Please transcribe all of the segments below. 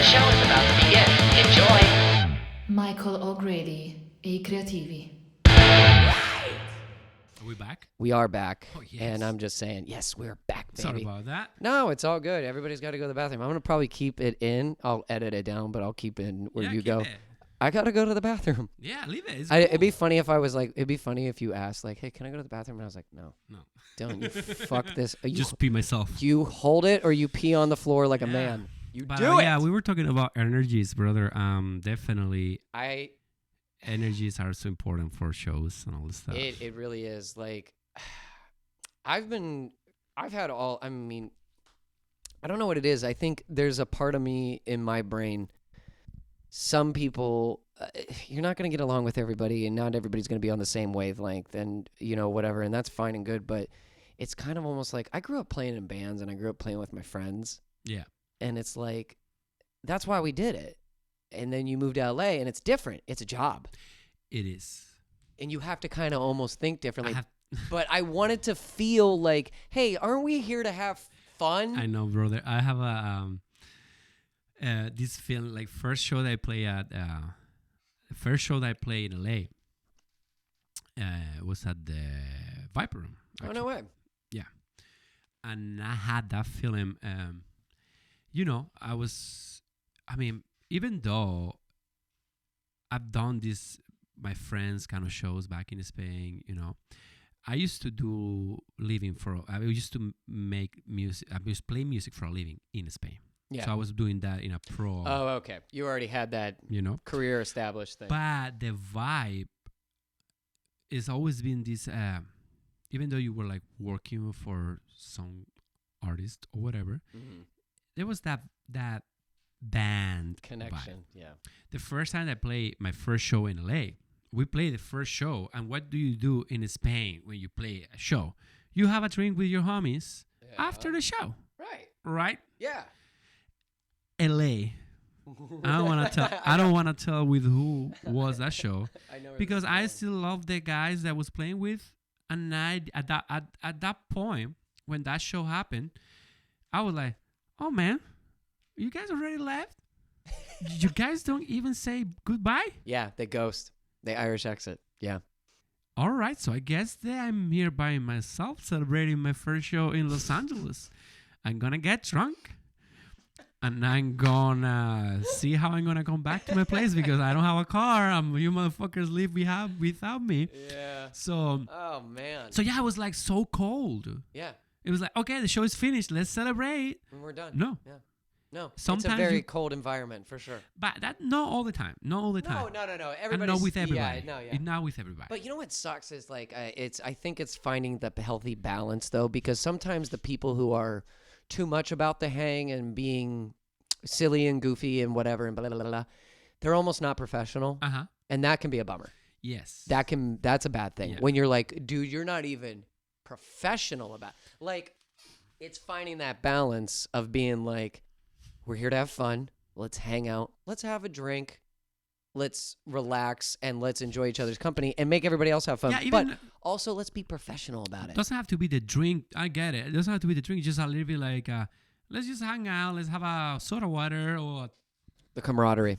show is about to begin. Enjoy. Michael O'Grady e i creativi. Are we back? We are back. Oh, yes. And I'm just saying, yes, we're back, baby. Sorry about that. No, it's all good. Everybody's got to go to the bathroom. I'm going to probably keep it in. I'll edit it down, but I'll keep it in where you keep go. it. I got to go to the bathroom. Yeah, leave it. It's It'd cool. be funny if I was like, it'd be funny if you asked, like, hey, can I go to the bathroom? And I was like, no. No. Don't you fuck this. You, Just pee myself. you hold it or you pee on the floor like a Yeah. man. You But, do it. Yeah, we were talking about energies, brother. Definitely I energies are so important for shows and all this stuff. It really is. Like, I mean, I don't know what it is. I think there's a part of me in my brain. Some people, you're not going to get along with everybody, and not everybody's going to be on the same wavelength, and, you know, whatever, and that's fine and good, but it's kind of almost like I grew up playing in bands, and I grew up playing with my friends, Yeah. and it's like, that's why we did it. And then you move to LA, and it's different. It's a job. It is. And you have to kind of almost think differently. I have. But I wanted to feel like, hey, aren't we here to have fun? I know, brother. I have a this film like first show that I play at the first show that I played in LA was at the Viper Room. Oh, no way. Yeah, and I had that film. You know, I mean, even though I've done this, my friends kind of shows back in Spain, you know, I used to do living I used to make music. I used to play music for a living in Spain. Yeah. So I was doing that in a pro. Oh, okay. You already had that, you know, career established thing. but the vibe is always been this. Even though you were like working for some artist or whatever, there was that band Connection. vibe. Yeah. The first time I played my first show in LA, we played the first show, and what do you do in Spain when you play a show? You have a drink with your homies after the show, Right. right? Yeah. LA. I don't want to tell with who was that show I know because I still love the guys that I was playing with, and at that point when that show happened, I was like, oh man, you guys already left? You guys don't even say goodbye? Yeah, the ghost. The Irish exit. Yeah. All right, so I guess that I'm here by myself celebrating my first show in Los Angeles. I'm going to get drunk, and I'm going to see how I'm going to come back to my place because I don't have a car. You motherfuckers live without me. Yeah. So, Oh, man. so yeah, I was like so cold. Yeah. It was like, okay, the show is finished. Let's celebrate. And we're done. No. Yeah. No. Sometimes it's a very you- cold environment for sure. But not all the time. Not all the time. No. And Everybody's not with everybody. Yeah, no, yeah. Not with everybody. But you know what sucks is like I think it's finding the healthy balance though, because sometimes the people who are too much about the hang and being silly and goofy and whatever and blah blah blah, blah they're almost not professional, Uh-huh. and that can be a bummer. Yes. That's a bad thing Yeah. when you're like, dude, you're not even professional about. Like, it's finding that balance of being like, we're here to have fun. Let's hang out. Let's have a drink. Let's relax and let's enjoy each other's company and make everybody else have fun. Yeah, but even- also, let's be professional about it. Doesn't have to be the drink. I get it. It doesn't have to be the drink. Just a little bit like, let's just hang out. Let's have a soda water or The camaraderie.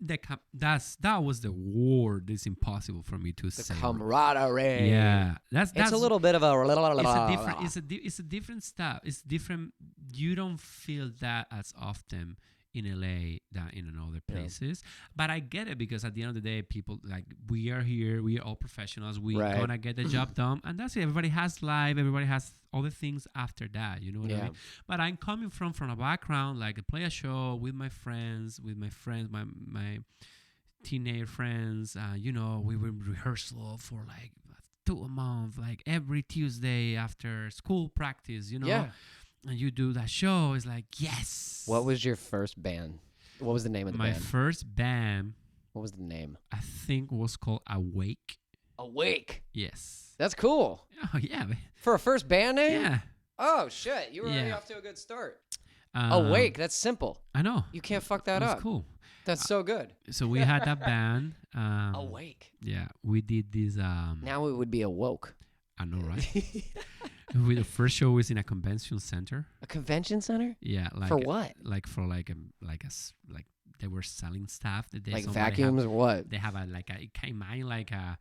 that was the word. It's impossible for me to The say. camaraderie. Yeah, that's It's a little bit of a. It's a different stuff. It's different. You don't feel that as often in LA than in other places. But I get it because at the end of the day, people like we are here. We are all professionals. We Right. gonna get the job done, and that's it. Everybody has life. Everybody has other things after that. You know what I Yeah. mean? But I'm coming from a background like I play a show with my friends, my teenage friends. You know, we were in rehearsal for like 2 months, like every Tuesday after school practice. You know. Yeah. And you do that show, it's like, yes. What was your first band? What was the name of the my band? first band? What was the name? I think was called Awake. Awake. Yes. That's cool. Oh yeah, For a first band name? yeah. Oh, shit. You were already Yeah. off to a good start. Um, Awake. That's simple. I know. You can't fuck that That's up. cool. That's so good. So we had that band. Awake. Yeah, we did this. Now it would be awoke. I know, right? With the first show was in a convention center. A convention center? Yeah, like For what? Like for like like they were selling stuff that they Like somebody vacuums or what? They have a like a it came out like a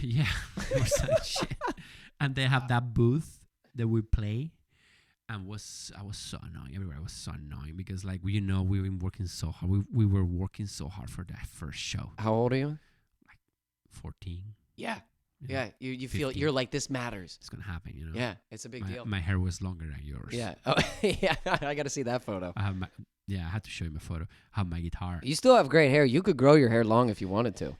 yeah, they were selling shit, and they have that booth that we play. And I was so annoying. Everybody was so annoying because like we've been working so hard. We were working so hard for that first show. How old are you? 14. Yeah. you know, Yeah. You feel 15. you're like, this matters. It's gonna happen, you know. Yeah. It's a big deal. My hair was longer than yours. Yeah. Oh, yeah. I got to see that photo. I had to show you my photo. I have my guitar. You still have great hair. You could grow your hair long if you wanted to.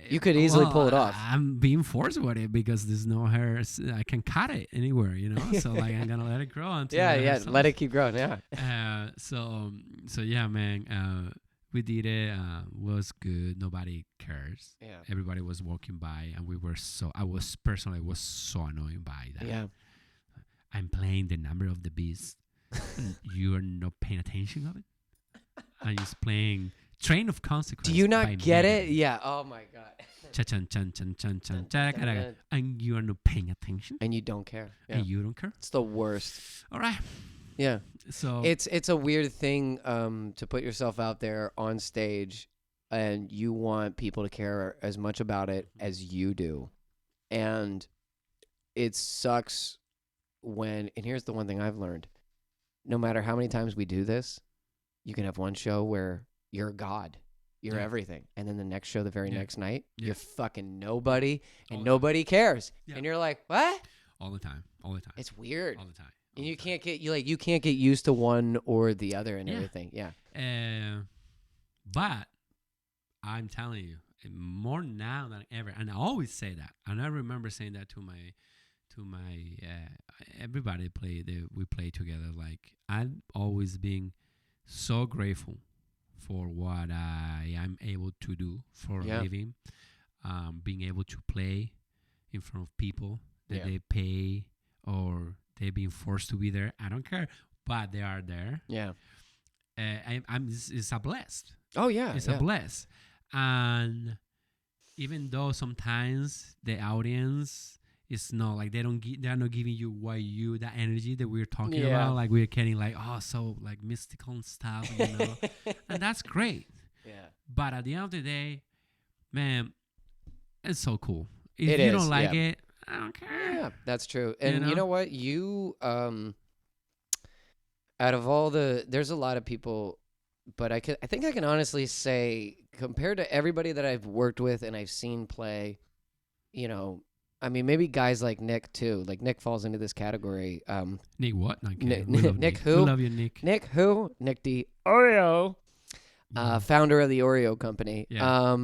You could easily pull it off. I'm being forced with it because there's no hair. I can cut it anywhere, you know. So like I'm gonna let it grow until Yeah. Let it keep growing. Yeah. So yeah, man. We did it. Was good. Nobody cares. Yeah. Everybody was walking by, and I was personally so annoyed by that. Yeah. I'm playing the number of the beast, and you are not paying attention of it. I'm just playing Train of Consequence. Do you by not get Megan. it? Yeah. Oh my God. Chan, chan, chan, chan, chan, chan, and you are not paying attention, And you don't care. Yeah. and you don't care. It's the worst. All right. Yeah. So It's a weird thing to put yourself out there on stage, and you want people to care as much about it as you do. And it sucks and here's the one thing I've learned. No matter how many times we do this, you can have one show where you're God. You're Yeah. everything. And then the next show, the very Yeah. next night, Yeah. you're fucking nobody, and All the nobody cares. Yeah. And you're like, what? all the time. It's weird. All the time. And you can't get you can't get used to one or the other and Yeah. everything. Yeah. But I'm telling you, more now than ever, and I always say that, and I remember saying that to my everybody we play together. Like I'm always being so grateful for what I am able to do for Yeah. a living, being able to play in front of people that Yeah. they pay or they're being forced to be there. I don't care, but they are there. Yeah. It's a blessed. Oh yeah. It's yeah. a bless. And even though sometimes the audience is not like they're not giving you that energy that we're talking Yeah. about. Like we're getting like, so like mystical and stuff, you know. And that's great. Yeah. But at the end of the day, man, it's so cool. If It you is, don't like yeah. it, I don't care. Yeah, that's true. And you know? know what? You out of all there's a lot of people, but I think I can honestly say, compared to everybody that I've worked with and I've seen play, you know, I mean, maybe guys like Nick too. Like Nick falls into this category. Nick what? No, Nick- we love Nick Nick. who? We love you, Nick. Nick who? Nick D. Oreo. Mhm. Founder of the Oreo company. Yeah.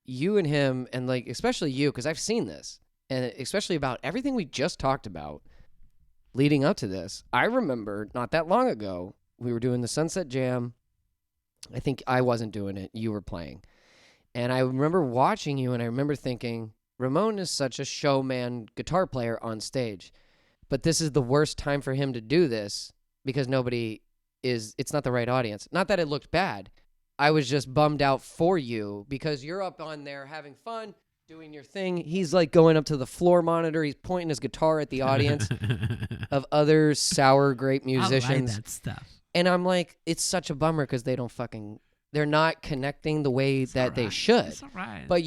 You and him, and like especially you, because I've seen this, and especially about everything we just talked about leading up to this. I remember not that long ago, we were doing the Sunset Jam. I think I wasn't doing it. You were playing. And I remember watching you, and I remember thinking, Ramon is such a showman guitar player on stage, but this is the worst time for him to do this because it's not the right audience. Not that it looked bad. I was just bummed out for you because you're up on there having fun, doing your thing. He's like going up to the floor monitor. He's pointing his guitar at the audience of other sour grape musicians. I like that stuff. And I'm like, it's such a bummer because they're not connecting the way that they should. It's all right. But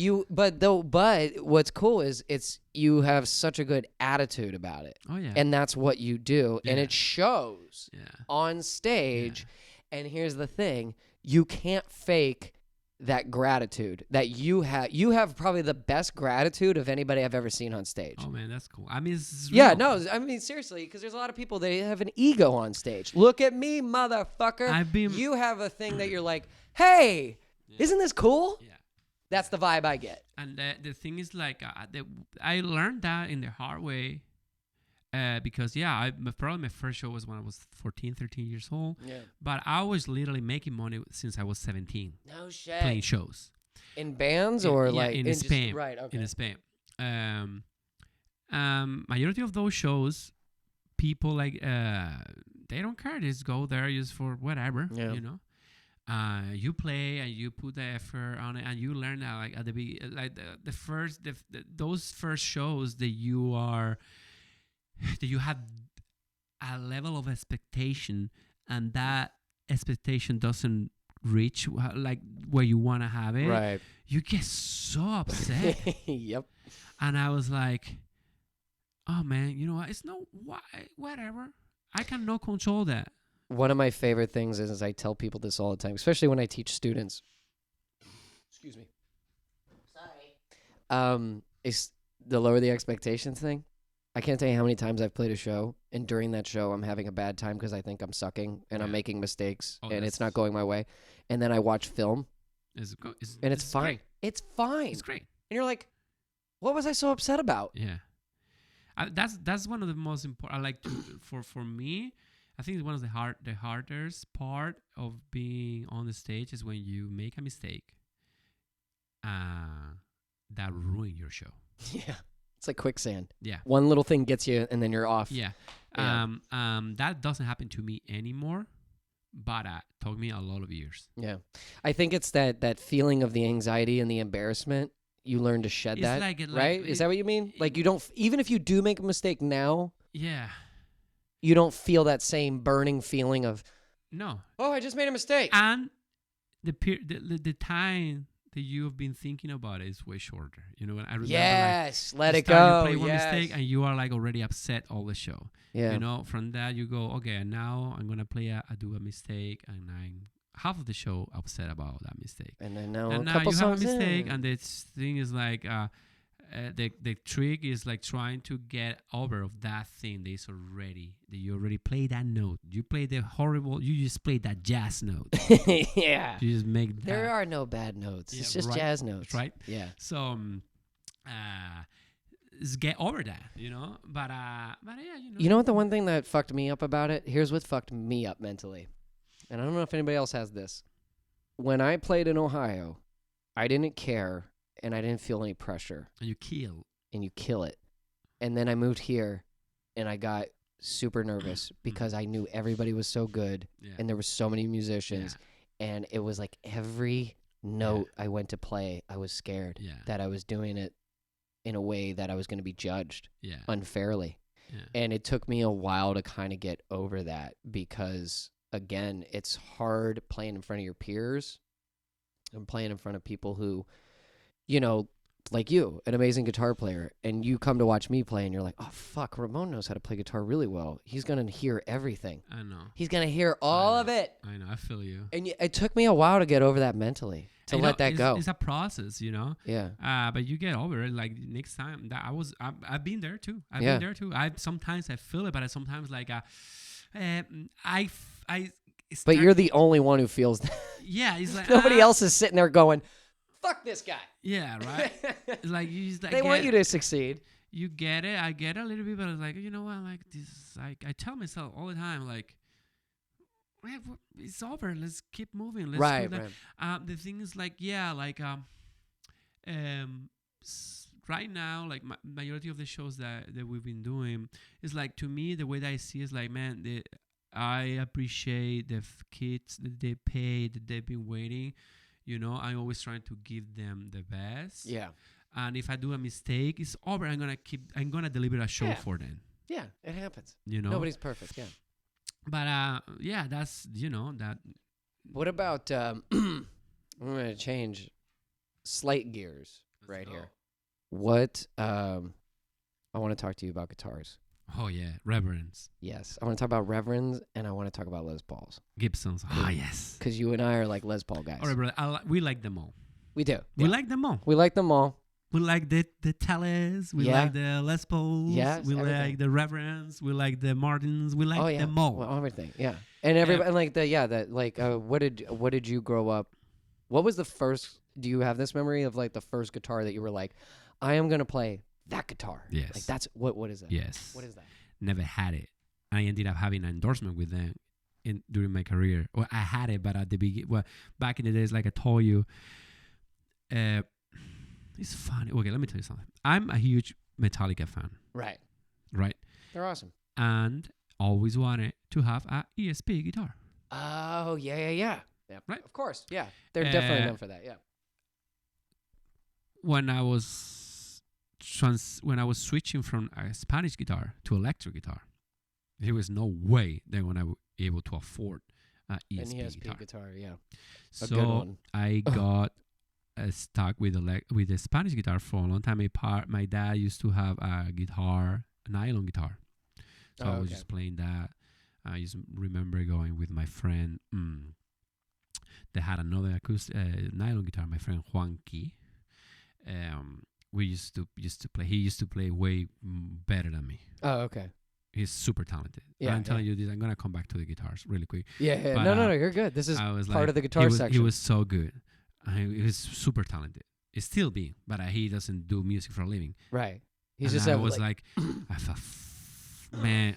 what's cool is you have such a good attitude about it. Oh yeah. And that's what you do. And Yeah. it shows yeah. on stage. And here's the thing, you can't fake that gratitude that you have. You have probably the best gratitude of anybody I've ever seen on stage. Oh man, that's cool. I mean, it's Yeah, real. no, I mean, seriously, because there's a lot of people that have an ego on stage. Look at me, motherfucker. You have a thing that you're like, hey, isn't this cool? Yeah. That's the vibe I get. And the thing is, like, I learned that in the hard way because, probably my first show was when I was 14, 13 years old. Yeah. But I was literally making money since I was 17 No shit. playing shows. In bands or like in just- Spain. Right, okay. In Spain. Majority of those shows, people, like, they don't care. They just go there just for whatever, Yeah. you know. You play and you put the effort on it, and you learn that like at the like those first shows that you have a level of expectation, and that expectation doesn't reach like where you want to have it. Right. You get so upset. Yep. And I was like, oh man, you know what? It's whatever. I cannot control that. One of my favorite things is I tell people this all the time, especially when I teach students. Excuse me. Sorry. Is the lower the expectations thing. I can't tell you how many times I've played a show, and during that show, I'm having a bad time because I think I'm sucking and I'm making mistakes and it's not going my way. And then I watch film, and it's fine. Great. It's fine. It's great. And you're like, what was I so upset about? Yeah. That's one of the most important. I like to for me. I think it's one of the hardest part of being on the stage is when you make a mistake. That ruin your show. Yeah. It's like quicksand. Yeah. One little thing gets you, and then you're off. Yeah. Yeah. That doesn't happen to me anymore, but it took me a lot of years. Yeah. I think it's that feeling of the anxiety and the embarrassment. You learn to shed It's that, like right? Is that what you mean? Like you don't, even if you do make a mistake now, Yeah. you don't feel that same burning feeling of, No. oh, I just made a mistake. And the time that you have been thinking about it is way shorter. You know, when I remember Yes, like, let you it start, go. You play one Yes. mistake and you are like already upset all the show. Yeah. You know, from that you go, okay, now I'm gonna do a mistake, and I'm half of the show upset about that mistake. And then now And a now couple you have a songs mistake, in. and this thing is like the trick is like trying to get over of that thing that is already that you already played that note. You play the horrible. You just played that jazz note. Yeah. You just make that. There are no bad notes. Yeah, It's just right, jazz notes. right? Yeah. So just get over that, you know. But yeah, you know. You know what the one thing that fucked me up about it? Here's what fucked me up mentally. And I don't know if anybody else has this. When I played in Ohio, I didn't care and I didn't feel any pressure. And you kill. And you kill it. And then I moved here and I got super nervous because I knew everybody was so good Yeah. and there were so many musicians. And it was like every note I went to play, I was scared Yeah. that I was doing it in a way that I was going to be judged Yeah. unfairly. Yeah. And it took me a while to kind of get over that because, again, it's hard playing in front of your peers and playing in front of people who, you know, like you, an amazing guitar player, and you come to watch me play and you're like, oh, fuck, Ramon knows how to play guitar really well. He's going to hear everything. I know. He's going to hear all of it. I know. I feel you. And it took me a while to get over that mentally, to You let know, that go. It's a process, you know. Yeah. But you get over it. Like next time, that I've been there too. I've Yeah. been there too. Sometimes I feel it, but I sometimes like I. But you're the only one who feels that. Yeah, it's like Nobody else is sitting there going, fuck this guy. Yeah, right. It's like you just like They want you to succeed. You get it. I get it a little bit, but it's like, you know what? Like this, like I tell myself all the time, like, it's over. Let's keep moving. Let's Right, do that. right. The thing is, like, yeah, like right now, like majority of the shows that we've been doing is like, to me, the way that I see is like, man, I appreciate the kids that they pay, that they've been waiting. You know, I'm always trying to give them the best. Yeah. And if I do a mistake, it's over. I'm gonna deliver a show for them. Yeah, it happens. You know, Nobody's perfect. Yeah. But yeah, that's, you know, that. What about? I'm gonna change slight gears right here. What? I want to talk to you about guitars. Oh yeah, reverence. Yes, I want to talk about Reverends and I want to talk about Les Pauls. Gibsons. Ah, yes. Because you and I are like Les Paul guys. All right, brother. We like them all. We do. We Yeah. like them all. We like them all. We like the Tellers. We Yeah. like the Les Pauls. Yes, we everything. like the Reverends. We like the Martins. We like them all. Well, everything. Yeah. And everybody, and like what did you grow up? What was the first? Do you have this memory of like the first guitar that you were like, I am gonna play that guitar? Yes. Like that's what is that? Yes. What is that? Never had it. I ended up having an endorsement with them during my career. Well, I had it, but at the beginning, back in the days, like I told you, it's funny. Okay, let me tell you something. I'm a huge Metallica fan. Right. Right. They're awesome. And always wanted to have a ESP guitar. Oh yeah. Yeah. Right. Of course. Yeah. They're definitely Uh, known for that. Yeah. When I was switching from a Spanish guitar to electric guitar, there was no way that when I was able to afford an An ESP ESP guitar. Yeah. A So good one. I got stuck with the Spanish guitar for a long time. My dad used to have a guitar, a nylon guitar. So I was just playing that. I just remember going with my friend. They had another acoustic nylon guitar. My friend Juanqui. We used to play. He used to play way better than me. Oh, okay. He's super talented. Yeah, I'm telling you this. I'm gonna come back to the guitars really quick. Yeah. But, No, you're good. This is I was part like, of the guitar section. He was so good. He was super talented. He's still being, but he doesn't do music for a living. Right. He's And just I was like, I thought, man,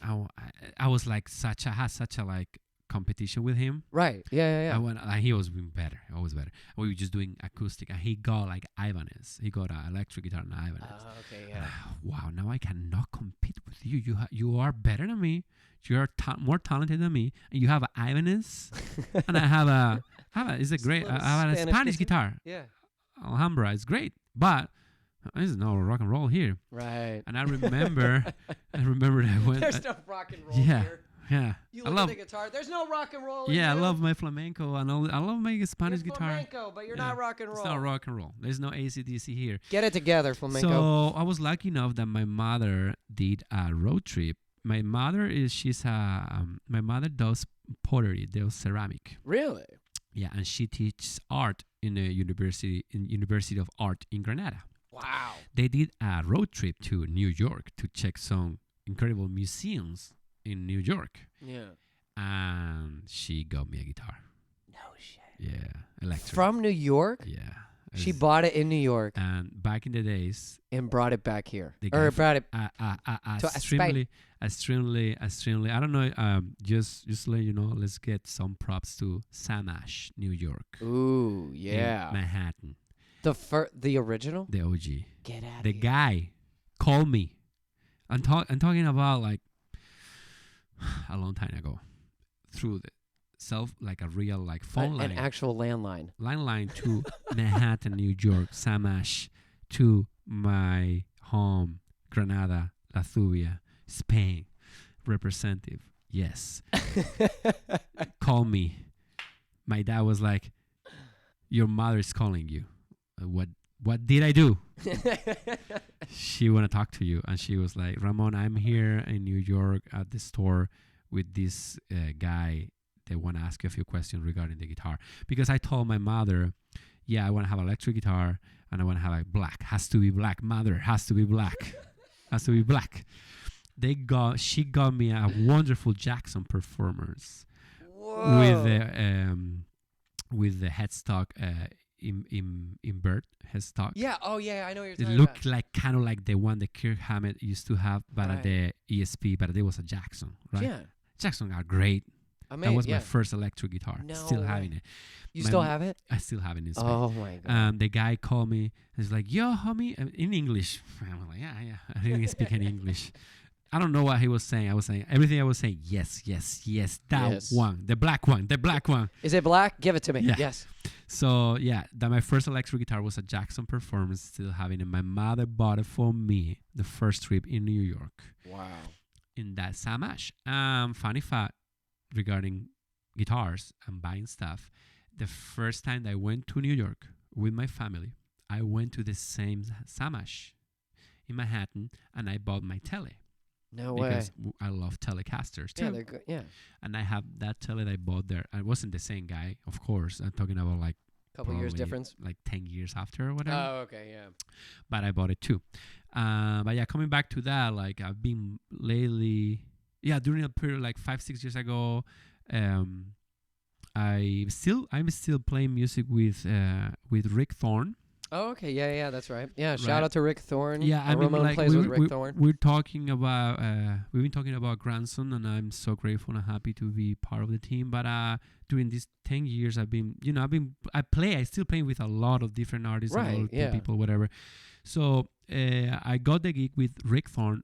I was like had such a like competition with him. right. Yeah. I went, he was being better, always better. We were just doing acoustic, and he got like Ibanez. He got an electric guitar and Ibanez. Okay. Yeah. Wow, now I cannot compete with you. You are better than me. You are more talented than me, and you have an Ibanez, and I have a it's a great. I have a Spanish guitar. Yeah. Alhambra. It's great, but there's no rock and roll here. Right. And I remember that I went. There's no rock and roll yeah, here. yeah. You I look love. at the guitar. There's no rock and roll. Yeah, I in you. love my flamenco and all. I love my Spanish You're guitar. flamenco, but you're Yeah. not rock and roll. It's not rock and roll. There's no AC/DC here. Get it together, flamenco. So I was lucky enough that my mother did a road trip. My mother my mother does pottery, does ceramic. Really? Yeah, and she teaches art in the University of Art in Granada. Wow. They did a road trip to New York to check some incredible museums in New York, Yeah. and she got me a guitar. No shit. Yeah, electric. From New York? Yeah. She It's- bought it in New York And back in the days, and brought it back here. the Or guy brought it. extremely. I don't know. Just to let you know, let's get some props to Samash, New York, Ooh, in yeah. Manhattan, The original? the OG. Get out The of here. guy called me. I'm talking about like a long time ago, through the like a real like phone line. An actual landline. Line to Manhattan, New York, Samash, to my home, Granada, Lathuia, Spain, representative. Yes. Call me. My dad was like, your mother is calling you. What did I do? She want to talk to you. And she was like, Ramon, I'm here in New York at the store with this guy. They want to ask you a few questions regarding the guitar. Because I told my mother, yeah, I want to have an electric guitar and I want to have a black. Has to be black. Mother, has to be black. Has to be black. She got me a wonderful Jackson performance with the headstock invert headstock. Yeah. Oh, yeah. I know what you're It talking looked about. like kind of like the one that Kirk Hammett used to have, but at the ESP, but it was a Jackson, right? Yeah. Jackson are great. Amazing. That was yeah. my first electric guitar. No Still way. having it. You my still m- have it? I still have it in Spain. Oh, my God. The guy called me. He's like, "Yo, homie," in English. I'm like, "Yeah." I didn't speak any English. I don't know what he was saying. I was saying everything. I was saying, yes. That Yes. one, the black one. Is it black? Give it to me. Yeah. Yes. So yeah, that my first electric guitar was a Jackson Performance. Still having it. My mother bought it for me the first trip in New York. Wow. In that Samash. Funny fact regarding guitars and buying stuff. The first time that I went to New York with my family, I went to the same Samash in Manhattan and I bought my tele. No way. Because I love Telecasters too. Yeah, they're good. Yeah. And I have that tele that I bought there. I wasn't the same guy, of course. I'm talking about like Couple years probably difference. like 10 years after or whatever. Oh, okay. Yeah. But I bought it too. But yeah, coming back to that, like I've been lately, during a period like 5-6 years ago, I'm still playing music with Rick Thorne. Oh, okay. Yeah, that's right. Yeah, Right. shout out to Rick Thorne. Yeah, I mean, Ramon like plays with Rick Thorne. we're talking about we've been talking about Grandson, and I'm so grateful and happy to be part of the team. But during these 10 years, I still playing with a lot of different artists, and a lot of yeah. people, whatever. So I got the gig with Rick Thorne.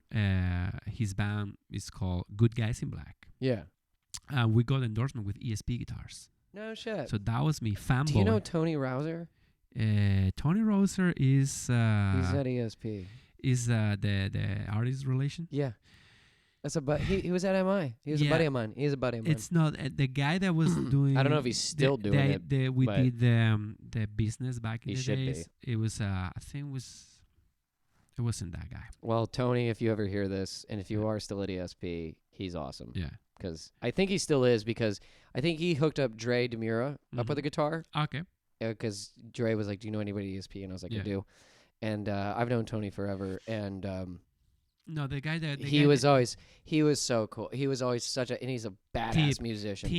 His band is called Good Guys in Black. Yeah. We got endorsement with ESP guitars. No shit. So that was me, fanboy. Do you know Tony Rouser? Tony Roser is He's at ESP. is the artist relation. Yeah. That's he was at MI. He was a Yeah. buddy of mine. He's a buddy of mine. It's not the guy that was doing. I don't know if he's still doing it. We but did the business back in he the should days. It was I think it wasn't that guy. Well, Tony, if you ever hear this, and if you are still at ESP, he's awesome. Yeah. Because I think he still is, because I think he hooked up Dre Demura up Mhm. with a guitar. Okay. Because Dre was like, "Do you know anybody at ESP?" And I was like, Yeah. "I do." And I've known Tony forever, and No, the guy that he was so cool. He was always and he's a badass musician.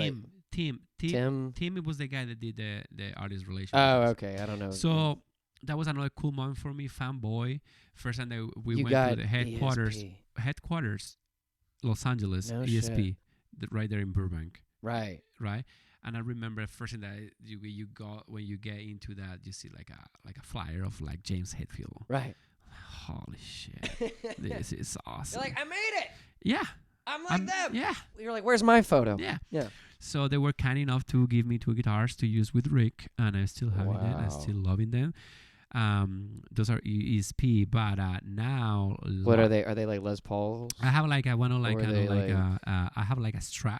Tim. Tim. Tim was the guy that did the artist relation. Oh, okay. I don't know. So that was another cool moment for me, fanboy. First time that we You went got to the headquarters, ESP. Los Angeles, No ESP, shit. right there in Burbank, Right. right? And I remember the first thing that you got when you get into that, you see like a flyer of like James Hetfield. Right. Holy shit, this is awesome. You're like, "I made it. Yeah, I'm like them." yeah, You're like, "Where's my photo?" yeah. Yeah. So they were kind enough to give me 2 guitars to use with Rick, and I'm still having them. I'm Wow. still loving them. Those are ESP, but now What are they? Are they like Les Pauls? I have like I want to like Or kind they of like like- I have like a Strat.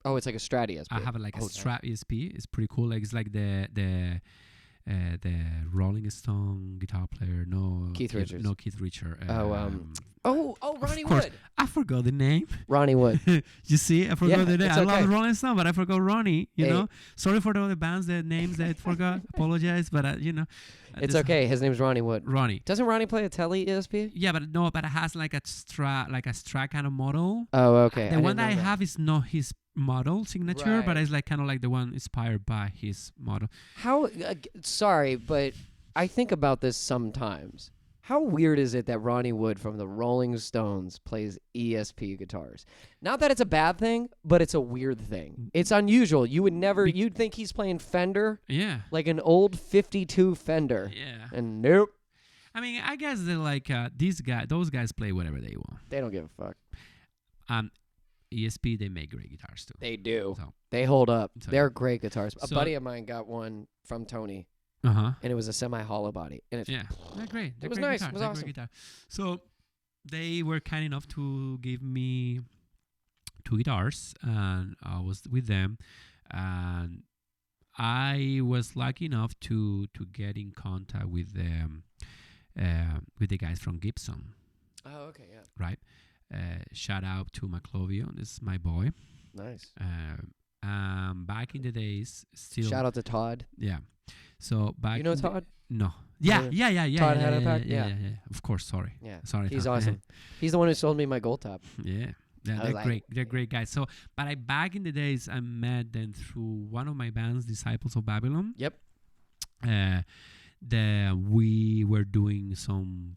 Oh, it's like a Strat ESP. I have like a Oh, nice. Strat ESP. It's pretty cool. Like it's like the Rolling Stone guitar player. No, Keith Richards. No, Keith Richards. Oh, Ronnie course. Wood. I forgot the name. Ronnie Wood. You see, I forgot Yeah, the name. it's I okay. love Rolling Stone, but I forgot Ronnie. You Hey. know, sorry for the other bands, the names that I forgot. Apologize, but you know, It's this- okay. His name's Ronnie Wood. Ronnie. Doesn't Ronnie play a Tele ESP? Yeah, but it has like a Strat kind of model. Oh, okay. The I one didn't that I know have is not his model signature, but Right. it's like kind of like the one inspired by his model. How? Sorry, but I think about this sometimes. How weird is it that Ronnie Wood from the Rolling Stones plays ESP guitars? Not that it's a bad thing, but it's a weird thing. It's unusual. You would never. You'd think he's playing Fender, Yeah. like an old '52 Fender, Yeah. and nope, I mean, I guess they're like those guys play whatever they want. they don't give a fuck. ESP, they make great guitars too. They do. So, They hold up. So, They're great guitars. A So- buddy of mine got one from Tony, and was a semi-hollow body, and it's yeah, they're great. They're was great nice. guitars. It was They're awesome. great guitar. So they were kind enough to give me 2 guitars, and I was with them, and I was lucky enough to get in contact with the guys from Gibson, Oh, okay, yeah, right? Shout out to Maclovio. This is my boy. nice. Back in the days, still Shout out to Todd. yeah. So back You know in the- Todd? No. Yeah. Todd Todd Todd yeah, had a yeah, pack? yeah, Yeah. yeah, yeah. Of course. Sorry. Yeah, Sorry. he's Todd. awesome. He's the one who sold me my gold top. Yeah. Yeah, I they're was like- great. They're great guys. So, but back in the days, I met them through one of my bands, Disciples of Babylon. Yep. We were doing some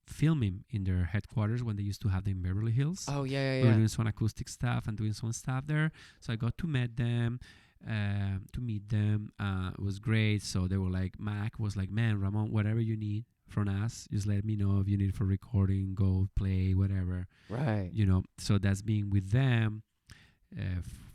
filming in their headquarters when they used to have them in Beverly Hills. Oh yeah, We yeah, were yeah. doing some acoustic stuff and doing some stuff there. So I got to meet them. It was great. So they were like, Mac was like, man, Ramon, whatever you need from us, just let me know if you need it for recording, go play, whatever. Right. You know. So that's been with them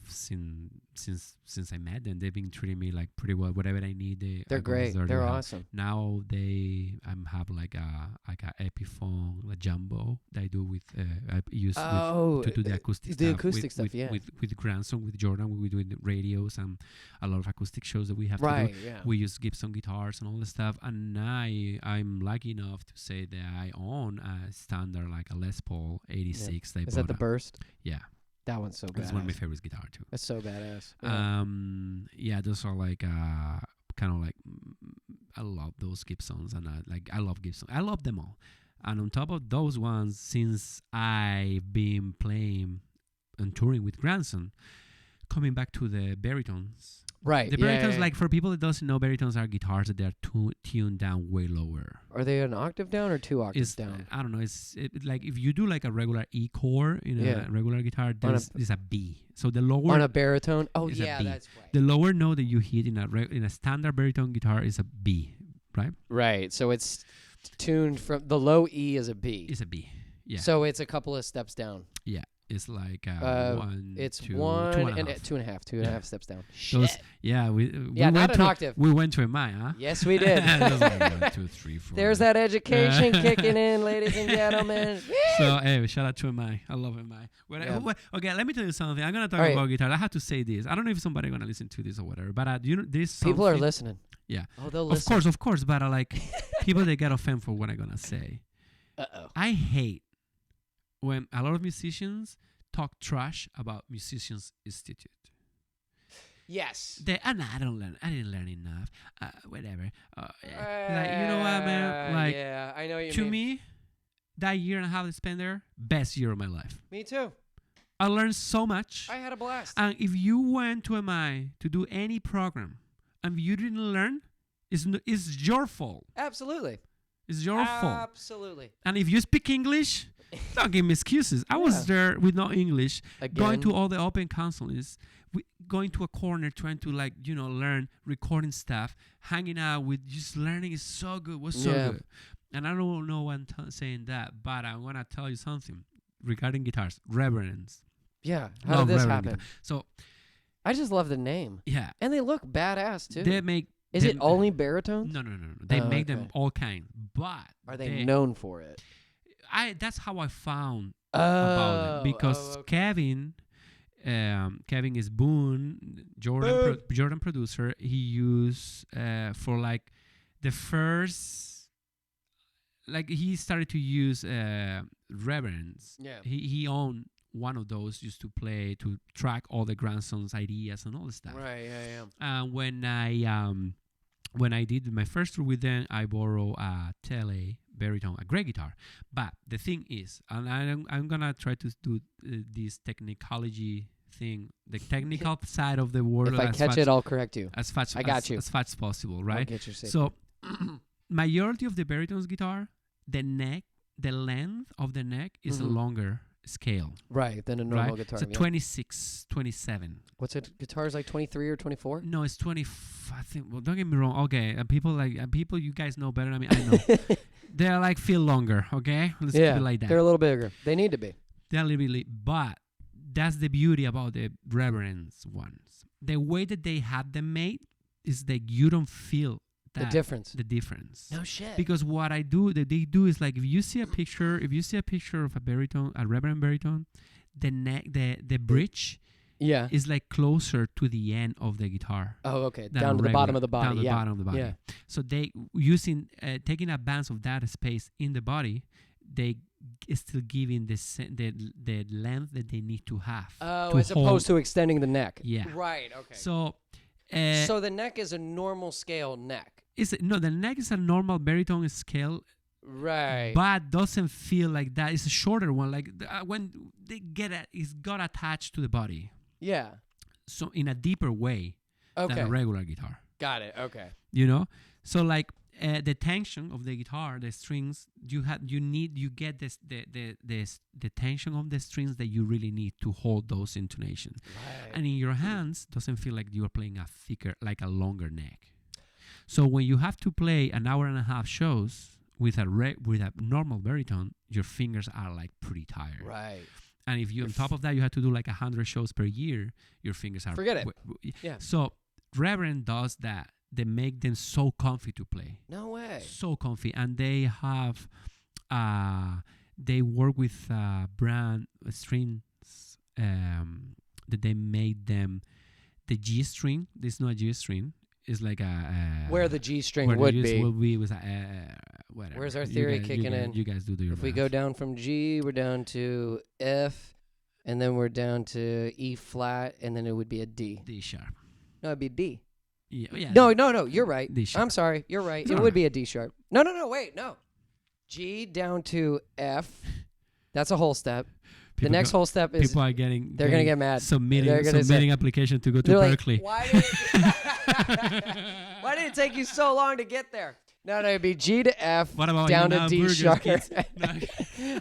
since I met them. They've been treating me like pretty well. Whatever I need, They're great. They're awesome. Now have like a Epiphone, a jumbo that I do with I use Oh, to do the acoustic the stuff. acoustic stuff, yeah. With grandson, with Jordan, we do the radios and a lot of acoustic shows that we have to Right. do. Yeah. We use Gibson guitars and all the stuff. And I'm lucky enough to say that I own a standard like a Les Paul 86. Is that the Burst? Yeah, That one's so badass. it's one of my favorite guitar too. That's so badass. Yeah. Yeah, those are like kind of like I love those Gibsons, and I love Gibson. I love them all. And on top of those ones, since I've been playing and touring with grandson, coming back to the baritones. Right. The yeah, baritones, yeah. like for people that doesn't know, baritones are guitars that they're tuned down way lower. Are they an octave down or 2 octaves It's down? I don't know. It's like if you do like a regular E chord in Yeah. a regular guitar, On a- there's a B. So the lower On a baritone? Oh, is a yeah, B. that's right. the lower note that you hit in a standard baritone guitar is a B, right? Right. So it's tuned from the low E is a B. It's a B. Yeah. So it's a couple of steps down. Yeah. is like one, It's two, one two and a and half. two and a half Yeah. steps down. Those, Shit. yeah, we Yeah, not went an to octave. we went to MI, huh? Yes, we did. It was like 1, 2, 3, 4. There's that education kicking in, ladies and gentlemen. So hey, shout out to MI. I love MI. Yeah. Okay, let me tell you something. I'm gonna talk All right. about guitar. I have to say this. I don't know if somebody gonna listen to this or whatever, but you know, there's something. People are listening. Yeah. Oh, they'll Of listen. course, but I like people that get offended for what I'm gonna say. Uh-oh. I hate when a lot of musicians talk trash about Musicians Institute. Yes. I didn't learn enough. Whatever. Like, you know what, man? Like, yeah, I know what you to mean. me, that year and a half I spent there, best year of my life. Me too. I learned so much. I had a blast. And if you went to MI to do any program and you didn't learn, it's your fault. Absolutely. It's your fault. Absolutely. And if you speak English, don't give me excuses. I was there with no English, going to all the open counselings, going to a corner, trying to learn recording stuff, hanging out with just learning is so good. Was so good. And I don't know why I'm saying that, but I want to tell you something regarding guitars. Reverends. Yeah. How did this Reverend happen? guitar. So I just love the name. yeah, And they look badass too. they make. Is it only baritones? No. They make them okay. all kind, but Are they known for it? That's how I found Oh, about it because okay. Kevin is Boone, Jordan producer. He used for like the first, like he started to use reverends. Yeah. He owned one of those used to play to track all the grandsons' ideas and all the stuff. Right. Yeah. When I did my first tour with them, I borrowed a tele baritone, a great guitar. But the thing is, and I'm gonna try to do this technicology thing, the technical side of the word. If I catch it, I'll correct you. as fast I got you. as fast as possible, I'll right? get your safety. So, majority of the baritone's guitar, the length of the neck is a longer scale. Right, than a normal Right? guitar. So yeah. 26, 27. What's it? Guitar's like 23 or 24? No, it's 20. I think. Well, don't get me wrong. Okay, people you guys know better than me. I know. They're like feel longer. Okay, let's keep it like that. They're a little bigger. They need to be. They're really, but that's the beauty about the reverence ones. The way that they have them made is that you don't feel The difference. The difference. No shit. Because what I do, that they do is like if you see a picture of a baritone, a reverend baritone, the neck, the bridge yeah. is like closer to the end of the guitar. Oh, okay. than Down to the bottom of the body. Down to the yeah. bottom of the body. Yeah. So they taking advantage of that space in the body, they still giving the length that they need to have. Oh, to as hold. opposed to extending the neck. Yeah. Right. Okay. So. So the neck is a normal scale neck. The neck is a normal baritone scale, Right. but doesn't feel like that. It's a shorter one. Like when they get it, it's got attached to the body. Yeah. So in a deeper way than a regular guitar. Got it. Okay. You know, so like the tension of the guitar, the strings, you get the tension of the strings that you really need to hold those intonations. Right. And in your hands, doesn't feel like you are playing a longer neck. So when you have to play an hour and a half shows with a normal baritone, your fingers are like pretty tired. Right. And if you on top of that you have to do like 100 shows per year, your fingers are Forget it. Yeah. So Reverend does that. They make them so comfy to play. No way. So comfy, and they have they work with brand strings that they made them. The G string. This is not a G string. It's like a where the G string where would the G be. would be was whatever. Where's our theory kicking in? You guys do your If we go down from G, we're down to F, and then we're down to E flat, and then it would be a D. D sharp. No, it'd be D. Yeah. No, you're right. D sharp. I'm sorry, you're right. It's It all would right. be a D sharp. No, wait, no. G down to F. That's a whole step. The next whole step is people are getting. they're gonna get mad. Submitting application to go to they're Berkeley. like, why did it take you so long to get there? No, it'd be G to F. What about down you to now, D burgers, sharp? kids?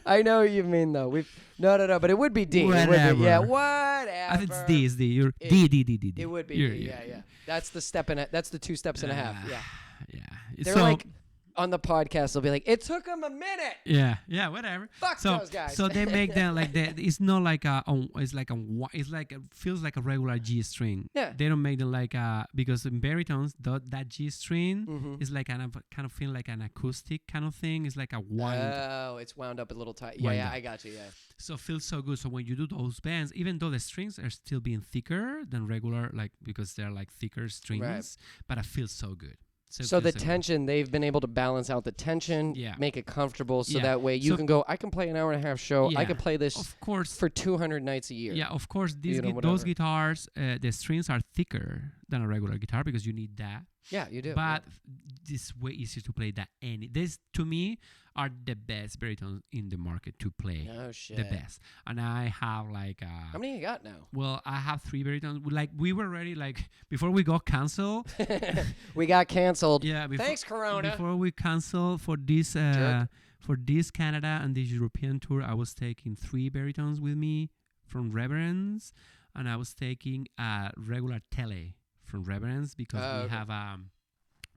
I know what you mean though. No, but it would be D. It would be, Whatever. yeah, whatever. I think it's D. It's D. You're It- D. It would be You're- D. Yeah. That's the step and that's the 2 steps and a half. Yeah. Yeah. They're So, like on the podcast, they'll be like, "It took them a minute." Yeah, whatever. Fuck So those guys. so they make them like that. It's not like it's like it's like it feels like a regular G string. Yeah. They don't make them like because in baritones that G string Mhm. is like kind of feel like an acoustic kind of thing. It's like a wind. Oh, it's wound up a little tight. Yeah, Wind yeah, up. I got you. Yeah. So it feels so good. So when you do those bends, even though the strings are still being thicker than regular, like because they're like thicker strings, but it feels so good. So it the feels so good. tension, they've been able to balance out the tension, Yeah. make it comfortable, so Yeah. that way you So- can go. I can play an hour and a half show. I Yeah. can play this Of course. for 200 nights a year. Yeah, of course. These You know, those whatever. guitars, the strings are thicker than a regular guitar because you need that. Yeah, you do. But this way easier to play than any. This to me are the best baritones in the market to play. No shit. The best. And I have like How many you got now? well, I have 3 baritones. Like we were ready like before we got canceled. We got canceled. Yeah, Thanks, Corona. Before we cancel for this Jerk. for this Canada and this European tour, I was taking 3 baritones with me from Reverence, and I was taking a regular tele from Reverence because Oh, okay.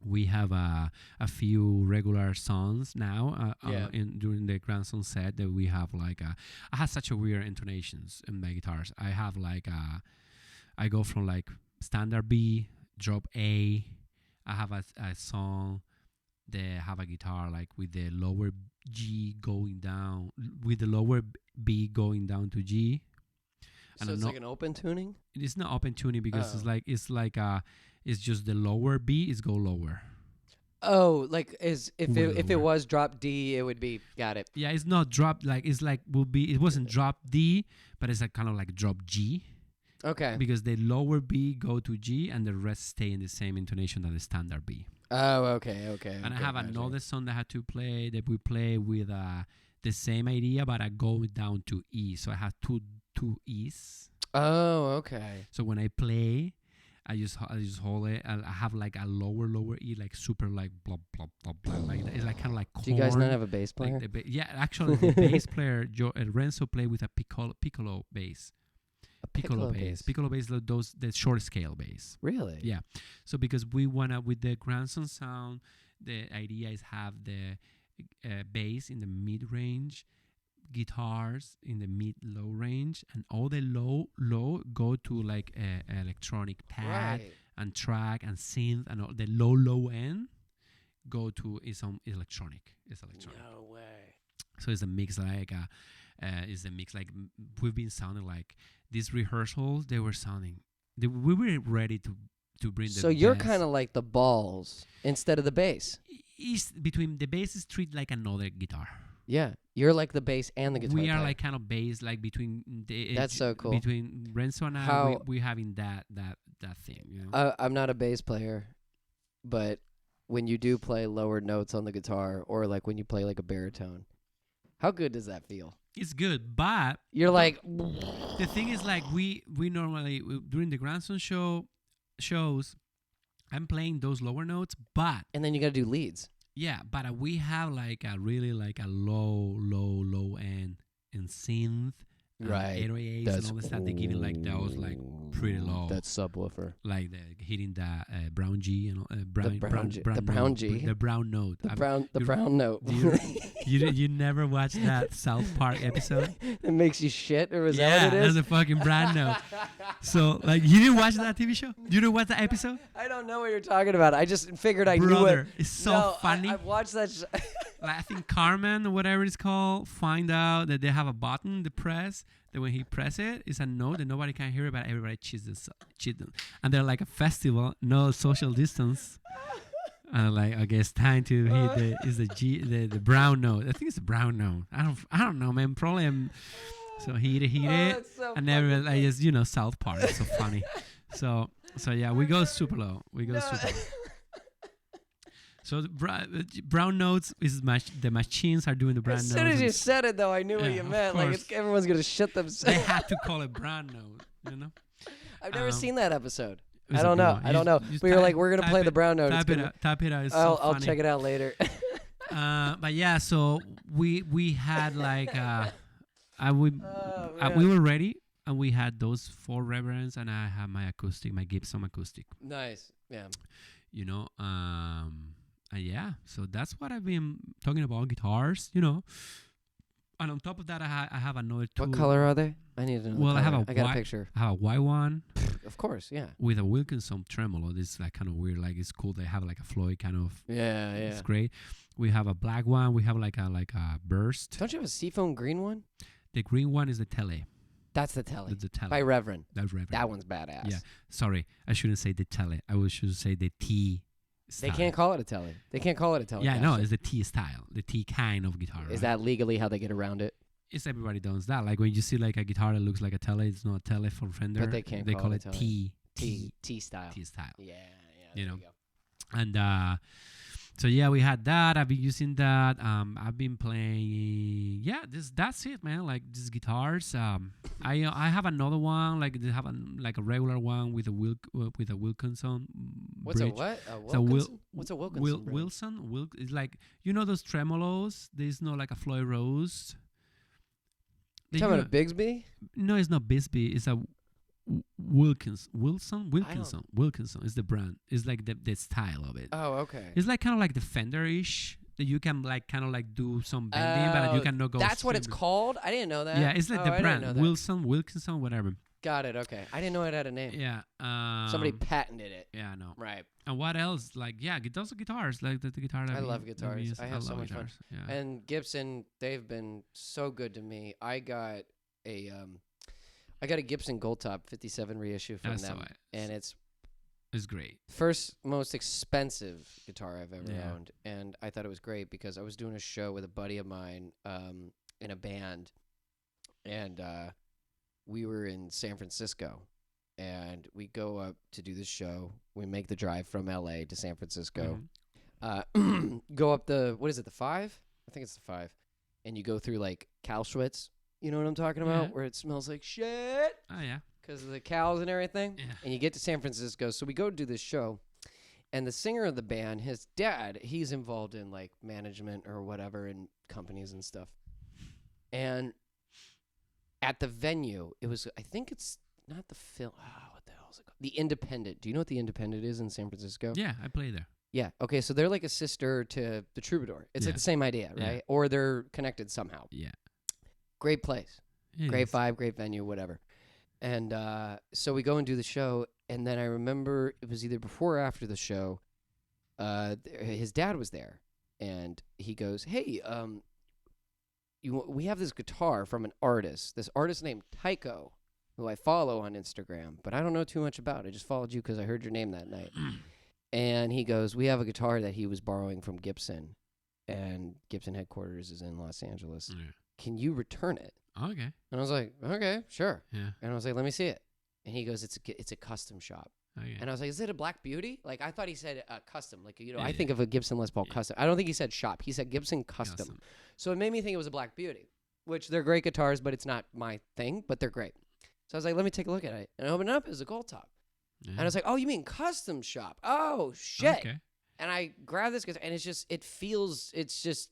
we have a few regular songs now Yeah. during the Grand Song set that we have like I have such a weird intonations in my guitars. I have like I go from like standard B, drop A. I have a song that have a guitar like with the lower G going down, with the lower B going down to G. And So I'm it's not- like an open tuning? It's not open tuning because Oh. it's just the lower B is go lower. Oh, like if it Lower. was drop D, it would be. Got it. Yeah, it's not drop like it's like it wasn't drop D, but it's like kind of like drop G Okay. because the lower B go to G and the rest stay in the same intonation than the standard B. Oh, okay. And I okay, have gotcha. another song that I had to play that we play with the same idea, but I go down to E. So I have two E's. Oh, okay. So when I play, I just hold it. And I have like a lower E, like super like blah blah blah blah. Like it's like kind of like corn. Do you guys not have a bass player? Like yeah, actually the bass player Renzo play with a piccolo bass. A Piccolo bass, those the short scale bass. Really? Yeah. So because we wanna with the grandson sound, the idea is have the bass in the mid range, guitars in the mid low range, and all the low go to like electronic pad Right. and track and synth, and all the low end go to is electronic. It's electronic. No way. So it's a mix like we've been sounding like these rehearsals. They were sounding. We were ready to bring the. So you're best. kind of like the balls instead of the bass. Is between the bass is treated like another guitar. Yeah, you're like the bass and the guitar. We are player. like kind of bass like between the. That's so cool. Between Renzo and I, How- we having that thing. You know. I'm not a bass player, but when you do play lower notes on the guitar, or like when you play like a baritone, how good does that feel? It's good, but You're like, the thing is like we normally during the grandson shows, I'm playing those lower notes, but and then you got to do leads. yeah, but we have like a really like a low end and synth, Right. 808s and all this stuff. They give it like those like pretty low, That subwoofer. like the hitting the brown G and brown G- the note, brown G. the brown note. The I mean, brown note. you never watched that South Park episode? It makes you shit, or is Yeah, that what it that's is? a fucking brown note. So like you didn't watch that TV show? You didn't watch that episode? I don't know what you're talking about. I just figured I knew Brother, it. it's so No, funny. I've watched that. Like I think Carmen or whatever it's called find out that they have a button to press that when he press it, it's a note that nobody can hear it, but everybody cheats them. And they're like a festival, no social distance. And like I guess time to hit the brown note. I think it's a brown note. I don't know, man. Probably so he hit it, That's so and fucking everybody just South Park. It's so funny. So yeah, we go super low. Super low. So the brown notes is the machines are doing the brown As notes. soon as and you said it, though, I knew what Yeah, you of meant. Like course. everyone's gonna shit they themselves. had to call it brown note, you know. I've never um, seen that episode. It was I a don't good know. one. I don't know. But you're like, we're gonna play the brown note. It's Type it gonna- out. Type it out. It's so I'll funny. check it out later. But yeah, so we had like we man. were ready, and we had those 4 reverends, and I had my Gibson acoustic. Nice. Yeah. You know, Yeah, so that's what I've been talking about guitars, you know. And on top of that, I have another two. What color are they? I need to know. Well, the I color. have a I got a white- picture. I have a white one Of course, yeah. with a Wilkinson tremolo. This is like kind of weird. Like it's cool. They have like a Floyd kind of. Yeah, It's great. We have a black one. We have like a burst. Don't you have a seafoam green one? The green one is the Tele. That's the Tele. That's the Tele. By Reverend. That's Reverend. That one's badass. Yeah. Sorry, I shouldn't say the Tele. Should say the T. They Style. can't call it a Tele. They can't call it a Tele. Yeah, no, it's the T style, the T kind of guitar. Is right? that legally how they get around it? It's everybody does that. Like when you see like a guitar that looks like a Tele, it's not a Tele for Fender. But they can't They call call it it a T. T style. T style. Yeah. You there know. go. And so yeah, we had that. I've been using that. I've been playing. Yeah, that's it, man. Like these guitars. I have another one. Like they have a regular one with a Wilkinson. What's bridge. a what? A It's a Wilkinson? What's a Wilkinson? bridge? Wilson. It's like those tremolos. There's no like a Floyd Rose. You talking about a Bigsby? No, it's not Bisbee. It's a Wilkinson is the brand. It's like the style of it. Oh, okay. It's like kind of like the Fender-ish that you can like kind of like do some bending, but you cannot go. That's what straight it's with- called? I didn't know that. Yeah, it's like Oh, the I didn't brand know that. Wilkinson, whatever. Got it, okay. I didn't know it had a name. Yeah. Somebody patented it. Yeah, I know. Right. And what else? Like, yeah, those are guitars. Like the guitar. That I love that guitars. use. I have so love much fun. guitars. Yeah. And Gibson, they've been so good to me. I got a Gibson Gold Top 57 reissue from I them. saw it. And it's It's great. first most expensive guitar I've ever Yeah. owned. And I thought it was great because I was doing a show with a buddy of mine in a band. And we were in San Francisco. And we go up to do this show. We make the drive from LA to San Francisco. Mhm. Go up the 5? I think it's the 5. And you go through like Calschwitz. You know what I'm talking about? Yeah. Where it smells like shit Oh yeah. because of the cows and everything. Yeah. And you get to San Francisco. So we go do this show. And the singer of the band, his dad, he's involved in like management or whatever in companies and stuff. And at the venue, it was, I think it's not the film. Oh, what the hell is it called? The Independent. Do you know what the Independent is in San Francisco? Yeah, I play there. Yeah. Okay. So they're like a sister to the Troubadour. It's Yeah. like the same idea, Yeah. right? Or they're connected somehow. Yeah. Great place. It Great is. vibe, great venue, whatever. And so we go and do the show. And then I remember it was either before or after the show. His dad was there. And he goes, hey, we have this guitar from an artist. This artist named Tycho, who I follow on Instagram. But I don't know too much about. I just followed you because I heard your name that night. And he goes, we have a guitar that he was borrowing from Gibson. And Gibson headquarters is in Los Angeles. Yeah. Can you return it? Okay. And I was like, okay, sure. Yeah. And I was like, let me see it. And he goes, it's a custom shop. Okay. And I was like, is it a Black Beauty? Like, I thought he said custom. Like, you know, Yeah, I think of a Gibson Les Paul custom. I don't think he said shop. He said Gibson custom. So it made me think it was a Black Beauty, which they're great guitars, but it's not my thing, but they're great. So I was like, let me take a look at it. And I opened it up. It was a Gold Top. Yeah. And I was like, oh, you mean custom shop? Oh, shit. Okay. And I grabbed this guitar, and it's just,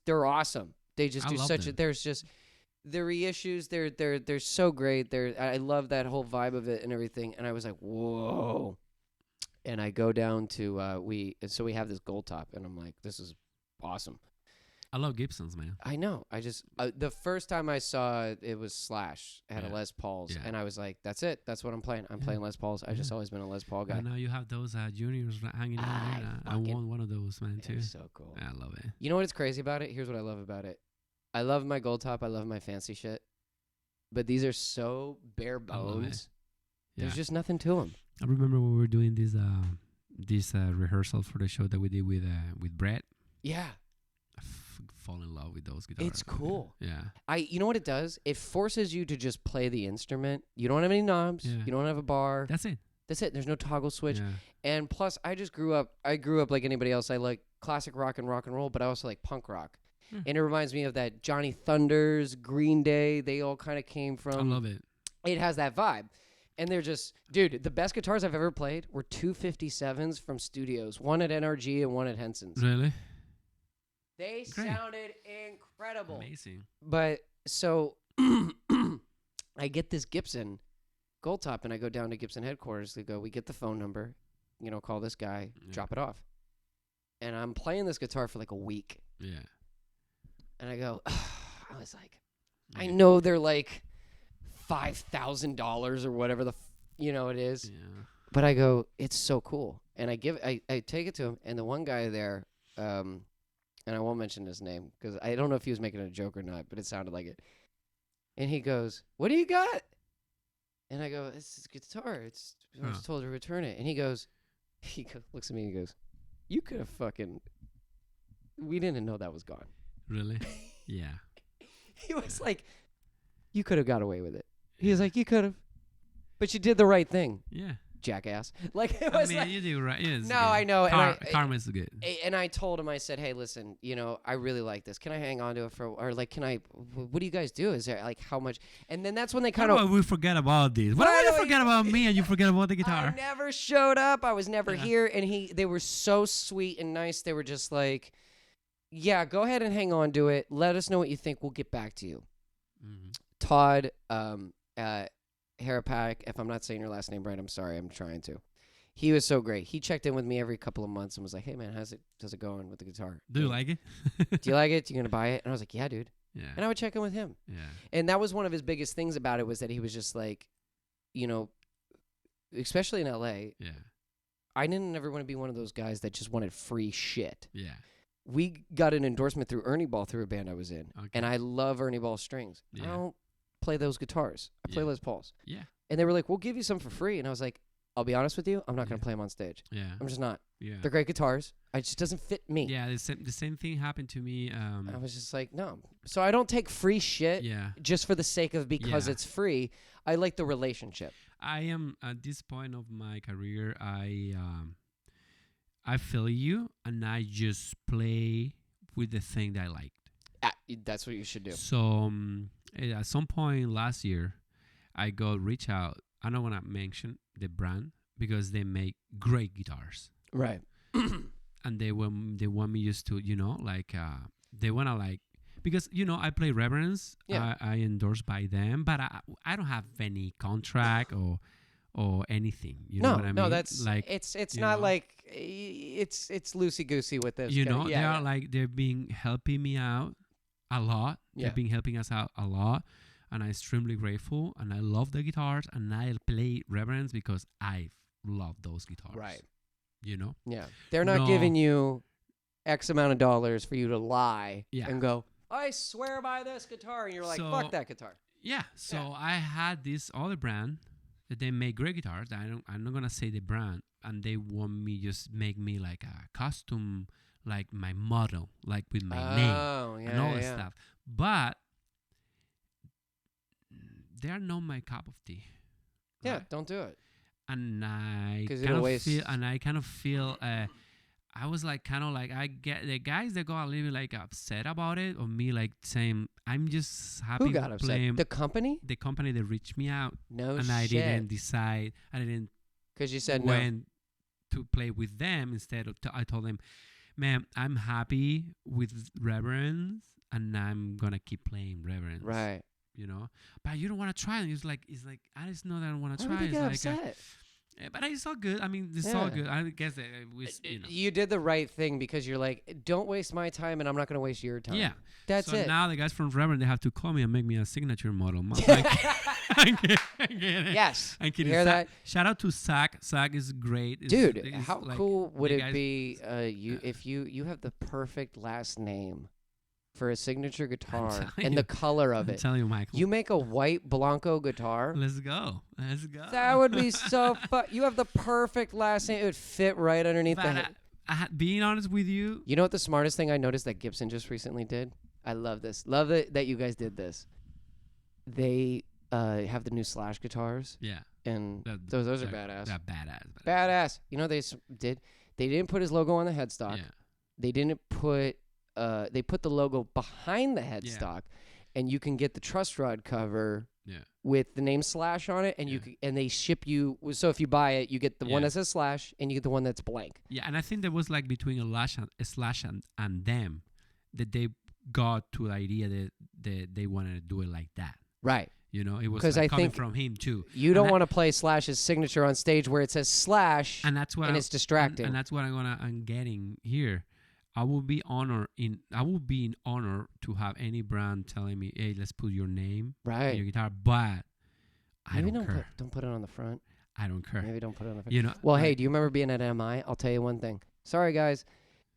they're awesome. They just I do love such them. there's just, the reissues, they're so great. I love that whole vibe of it and everything. And I was like, whoa. And I go down to, we have this Gold Top, and I'm like, this is awesome. I love Gibsons, man. I know. I just, the first time I saw it, it was Slash. It had a Yeah. Les Pauls. Yeah. And I was like, that's it. That's what I'm playing. I'm playing Les Pauls. I've just always been a Les Paul guy. And now you have those juniors hanging out I there. I fucking- want one of those, man, It too. was so cool. I love it. You know what is crazy about it? Here's what I love about it. I love my Gold Top. I love my fancy shit. But these are so bare I love it. bones. Yeah. There's just nothing to them. I remember when we were doing this rehearsal for the show that we did with Brett. Yeah. I fall in love with those guitars. It's cool. Yeah. You know what it does? It forces you to just play the instrument. You don't have any knobs. Yeah. You don't have a bar. That's it. That's it. There's no toggle switch. Yeah. And plus, I grew up like anybody else. I like classic rock and roll, but I also like punk rock. Hmm. And it reminds me of that Johnny Thunders, Green Day. They all kind of came from. I love it. It has that vibe. And they're just, dude, the best guitars I've ever played were 257s from studios, one at NRG and one at Henson's. Really? They Great. sounded incredible. Amazing. But so I get this Gibson Gold Top, and I go down to Gibson headquarters. They go, we get the phone number, call this guy, Yeah. drop it off. and I'm playing this guitar for like a week. Yeah. And I go, I was like, I Yeah. know they're like $5,000 or whatever it is. Yeah. But I go, it's so cool. And I take it to him, and the one guy there, and I won't mention his name because I don't know if he was making a joke or not, but it sounded like it. And he goes, "What do you got?" And I go, "It's a guitar. I was told to return it." And he looks at me and he goes, "You could have we didn't know that was gone." Really? Yeah. He was like, "You could have got away with it." He was like, "You could have, but you did the right thing, Yeah. jackass." Like it I was mean, like, you do right. Yeah, it's no, good. I know. And Karma is good. And I told him, I said, "Hey, listen, I really like this. Can I hang on to it or like, what do you guys do? Is there like how much?" And then that's when they kind How of, about we forget about this? Why don't you forget about me and you forget about the I guitar? never showed up. I was never Yeah. here. And they were so sweet and nice. They were just like, "Yeah, go ahead and hang on to it. Let us know what you think. We'll get back to you." Mhm. Todd, Harapak, if I'm not saying your last name right, I'm sorry. I'm trying to. He was so great. He checked in with me every couple of months and was like, "Hey man, how's it going with the guitar? Do you like it? Do you like it? You gonna buy it?" And I was like, "Yeah, dude." Yeah. And I would check in with him. Yeah. And that was one of his biggest things about it was that he was just like, especially in LA, Yeah. I didn't ever want to be one of those guys that just wanted free shit. Yeah. We got an endorsement through Ernie Ball through a band I was in. Okay. And I love Ernie Ball strings. I Yeah. don't play those guitars. I play Yeah. Les Pauls. Yeah. And they were like, "We'll give you some for free." And I was like, "I'll be honest with you, I'm not going Yeah. to play them on stage. Yeah. I'm just not. Yeah. They're great guitars. It just doesn't fit me." Yeah. The same thing happened to me. I was just like, no. So I don't take free shit Yeah. just for the sake of because Yeah. it's free. I like the relationship. I am at this point of my career. I feel you, and I just play with the thing that I liked. That's what you should do. So at some point last year, I got reach out. I don't want to mention the brand because they make great guitars, Right. and they want me just to they wanna like because I play Reverence. Yeah. I endorse by them, but I don't have any contract or anything. You know what I mean? No, that's like it's you not know. like it's loosey goosey with this. you kinda- know yeah, they are yeah. like they've been helping me out a lot. Yeah. They've been helping us out a lot, and I'm extremely grateful. And I love the guitars, and I play Reverence because I love those guitars. Right. You know. Yeah. They're not No. giving you X amount of dollars for you to lie Yeah. and go, "I swear by this guitar," and you're like, So- "Fuck that guitar." Yeah. So Yeah. I had this other brand that they make great guitars. I'm not gonna say the brand, and they want me just make me like a custom, like my model, like with my name. Oh, yeah, And all yeah, that yeah. stuff. But they are not my cup of tea. Yeah, right? don't do it. And I 'Cause kind it'll of waste- feel, and I kind of feel, I was like, kind of like, I get the guys that got a little like upset about it, or me like saying, I'm just happy Who got to upset? play The company? the company that reached me out, No and I shit. didn't decide, I didn't Because you said no. when to play with them instead of I told them, man, I'm happy with Reverence, and I'm gonna keep playing Reverence. Right. You know, but you don't want to try it. It's like I just know that I don't want to Why would try. they It's get like, upset? but it's all good. I mean, it's all Yeah. good. I guess that it was, You did the right thing because you're like, don't waste my time, and I'm not going to waste your time. yeah. That's So it. now the guys from Reverend, they have to call me and make me a signature model. I'm kidding. Yes. I'm kidding. You hear Zach- that? Shout out to Zach. Zach is great. Dude, It's how like cool would the it guys- be if you have the perfect last name for a signature guitar telling and the you. color of I'm it? telling you, Michael. You make a white Blanco guitar. Let's go. Let's go. That would be so fun. You have the perfect last name. It would fit right underneath the But head. being honest with you, You know what the smartest thing I noticed that Gibson just recently did? I love this. Love it that you guys did this. They have the new Slash guitars, yeah, and that- those are they're- badass. They're badass. Badass. You know they did. They didn't put his logo on the headstock. Yeah. They didn't put. They put the logo behind the headstock, and you can get the truss rod cover Yeah. with the name Slash on it, and Yeah. and they ship you. So if you buy it, you get the one Yeah. that says Slash, and you get the one that's blank. Yeah, and I think there was like between a Slash and them that they got to the idea that they wanted to do it like that. Right. You know, it was 'Cause like I coming think from him too. You don't want to play Slash's signature on stage where it says Slash, And that's what it's distracting. And that's what I'm getting here. I will be in honor to have any brand telling me, "Hey, let's put your name Right. on your guitar," but I Maybe don't care. don't put it on the front. I don't care. Maybe don't put it on the front. You know. Well, like, hey, do you remember being at MI? I'll tell you one thing. Sorry, guys.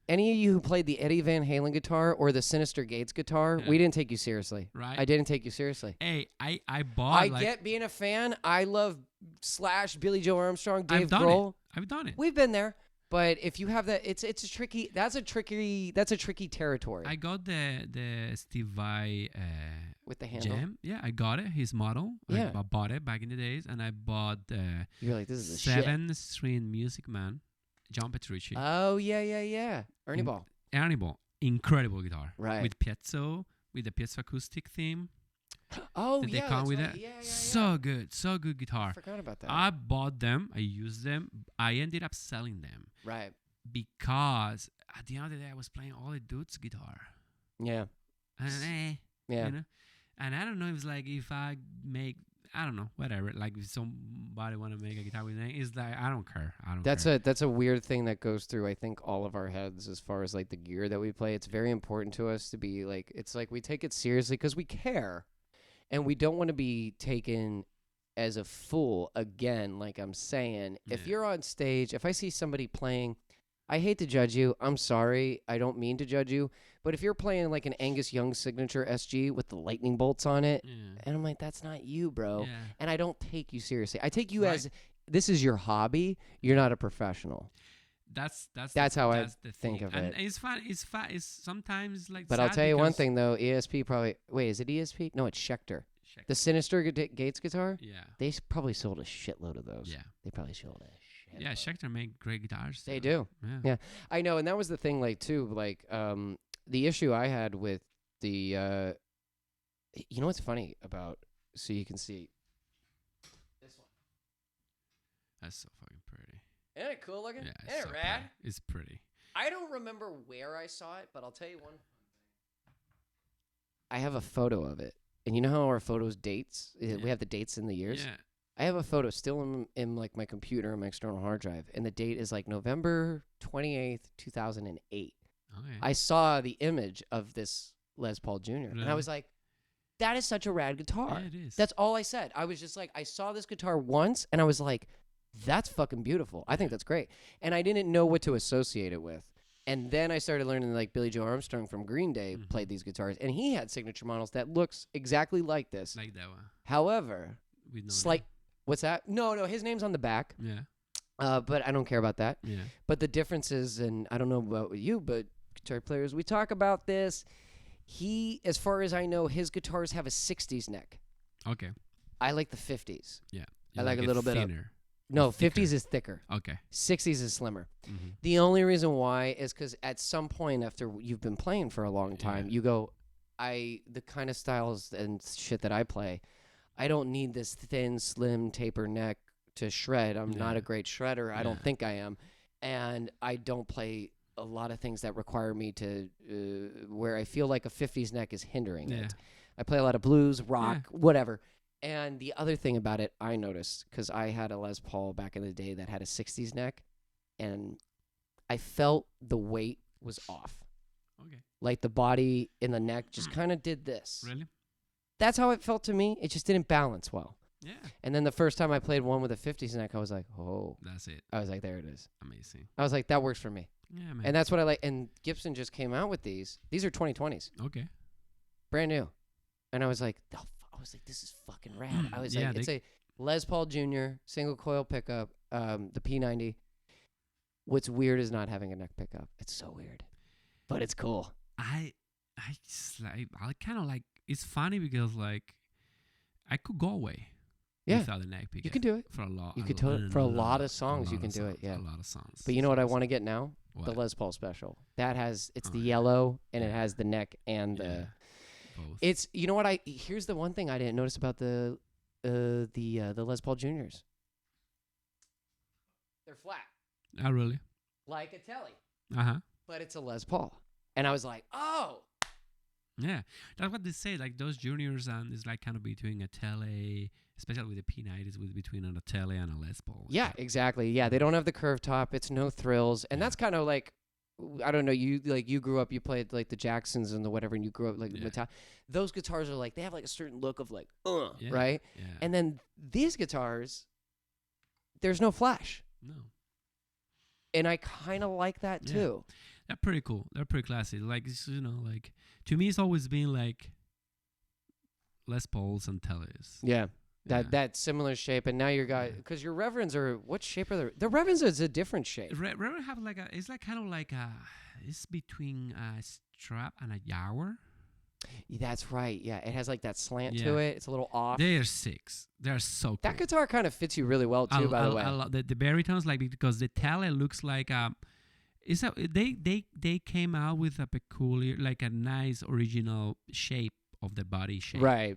Any of you who played the Eddie Van Halen guitar or the Sinister Gates guitar, we didn't take you seriously. Right. I didn't take you seriously. Hey, I bought. I get being a fan. I love Slash, Billy Joe Armstrong, Dave I've done Grohl. it. I've done it. We've been there. But if you have that, it's a tricky. That's a tricky territory. I got the Steve Vai with the handle. Jam. Yeah, I got it. His model. Yeah. I bought it back in the days, and I bought the You're like, this is a shit. 7-string Music Man, John Petrucci. Oh yeah. Ernie Ball. Ernie Ball, incredible guitar. Right. With piezo, with the piezo acoustic theme. Oh that yeah, they come that's with right. it. Yeah. So good guitar. I forgot about that. I bought them. I used them. I ended up selling them Right. because at the end of the day, I was playing all the dudes' guitar. Yeah. And Yeah. you know, and I don't know if it's like if I make, I don't know, whatever. Like if somebody want to make a guitar with me, it's like I don't care. That's a weird thing that goes through I think all of our heads as far as like the gear that we play. It's very important to us to be like, it's like we take it seriously because we care, and we don't want to be taken as a fool again. Like I'm saying, if you're on stage, if I see somebody playing, I hate to judge you. I'm sorry. I don't mean to judge you. But if you're playing like an Angus Young signature SG with the lightning bolts on it, and I'm like, that's not you, bro. Yeah. And I don't take you seriously. I take you Right. as this is your hobby. You're not a professional. That's how I the think thing. of and it. It's fun. It's fun. It's sometimes like. But I'll sad tell you one because- thing though. ESP probably is it ESP? No, it's Schecter. The Sinister Gates guitar. Yeah. They probably sold a shitload of those. Yeah. They probably sold a shitload. Yeah, Schecter make great guitars. They too. do. Yeah. I know, and that was the thing, like too, like the issue I had with the you know what's funny about, so you can see this one. That's so fucking pretty. Isn't it cool looking? Yeah. Isn't it so rad? pretty. It's pretty. I don't remember where I saw it, but I'll tell you one. I have a photo of it, and you know how our photos dates? We have the dates in the years. Yeah. I have a photo still in like my computer on my external hard drive, and the date is like November 28th, 2008. Okay. I saw the image of this Les Paul Jr. and I Really? was like, that is such a rad guitar. Yeah, it is. That's all I said. I was just like, I saw this guitar once and I was like, that's fucking beautiful. I think that's great. And I didn't know what to associate it with. And then I started learning like Billy Joe Armstrong from Green Day played these guitars, and he had signature models that looks exactly like this. like that one. However, With no slight, what's that? No, his name's on the back. name. Yeah. But I don't care about that. Yeah. But the difference is, and I don't know about you, but guitar players, we talk about this. He, as far as I know, his guitars have a 60s neck. Okay. I like the 50s. Yeah. I like a it little bit of- thinner. No, thicker. 50s is thicker. Okay. 60s is slimmer. Mm-hmm. The only reason why is because at some point after you've been playing for a long time, Yeah. you go, the kind of styles and shit that I play, I don't need this thin, slim, taper neck to shred. I'm not Yeah. a great shredder. I don't Yeah. think I am. And I don't play a lot of things that require me to, where I feel like a 50s neck is hindering Yeah. it. I play a lot of blues, rock, whatever. And the other thing about it, I noticed, because I had a Les Paul back in the day that had a 60s neck, and I felt the weight was off. Okay. Like the body in the neck just kind of did this. Really? That's how it felt to me. It just didn't balance well. Yeah. And then the first time I played one with a 50s neck, I was like, oh. That's it. I was like, there it is. Amazing. I was like, that works for me. Yeah, man. And that's what I like. And Gibson just came out with these. These are 2020s. Okay. Brand new. And I was like, this is fucking rad. I was Yeah, like, it's a Les Paul Jr. single coil pickup, the P90. What's weird is not having a neck pickup. It's so weird, but it's cool. I kind of like. It's funny because like, I could go away. Yeah. Without a neck pickup. You can do it. For a lot. You could for a lot of songs. You can do it. Yeah. A lot of songs. But you know what I want to get now? What? The Les Paul Special. That has the yeah. yellow and it Yeah. has the neck and Yeah. the. Both. It's you know what here's the one thing I didn't notice about the Les Paul Juniors. They're flat Oh, really? like a Telly, Uh huh. but it's a Les Paul, and I was like, oh, Yeah, that's what they say. Like those juniors, and it's like kind of between a tele, especially with the P90s, with between a tele and a Les Paul. Yeah, exactly. Yeah, they don't have the curved top. It's no thrills, and Yeah. that's kind of like, I don't know. You grew up. You played like the Jacksons and the whatever, and you grew up like Yeah. Metallica. Those guitars are like they have like a certain look of like, Yeah, right? Yeah. And then these guitars, there's no flash, no, and I kind of like that Yeah. too. they're pretty cool. They're pretty classy. Like it's, like to me, it's always been like Les Pauls and teles. Yeah. Yeah. That similar shape, and now your guy, because your Reverends are, what shape are they? The Reverends is a different shape. Reverend have like it's like kind of like it's between a strap and a Yawer. That's right. Yeah, it has like that slant Yeah. to it. It's a little off. They're six. They're so cool. That guitar kind of fits you really well too, by the way. The baritones, like, because the tele looks like they came out with a peculiar, like a nice original shape of the body shape. Right.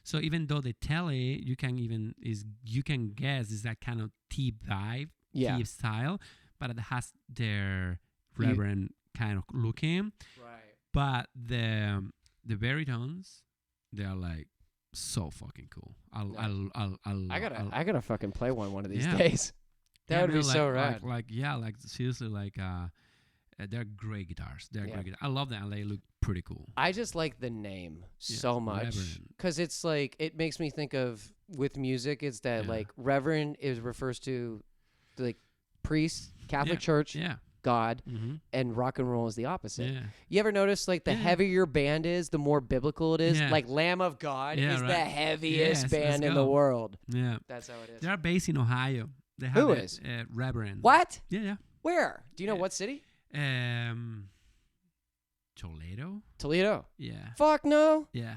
So even though the tele you can guess is that kind of T vibe, Yeah. T style, but it has their You- reverend kind of looking. Right. But the baritones, they are like so fucking cool. I gotta fucking play one of these Yeah. days. That Yeah, would be man, so like, rad. like seriously, like they're great guitars. They're Yeah. great guitars. I love them, and they look pretty cool. I just like the name so much Reverend. because it's like it makes me think of with music. It's that Yeah. like Reverend refers to like priest, Catholic Yeah. Church, Yeah. God, Mm-hmm. and rock and roll is the opposite. Yeah. You ever notice like the Yeah. heavier your band is, the more biblical it is? Yeah. Like Lamb of God Yeah, is the right. heaviest Yes, band let's in the go. world. Yeah. That's how it is. They are based in Ohio. They have Who a, is? Reverend. What? Yeah. Where? Do you know Yeah. what city? Yeah. Toledo. Toledo. Yeah. Fuck no. Yeah.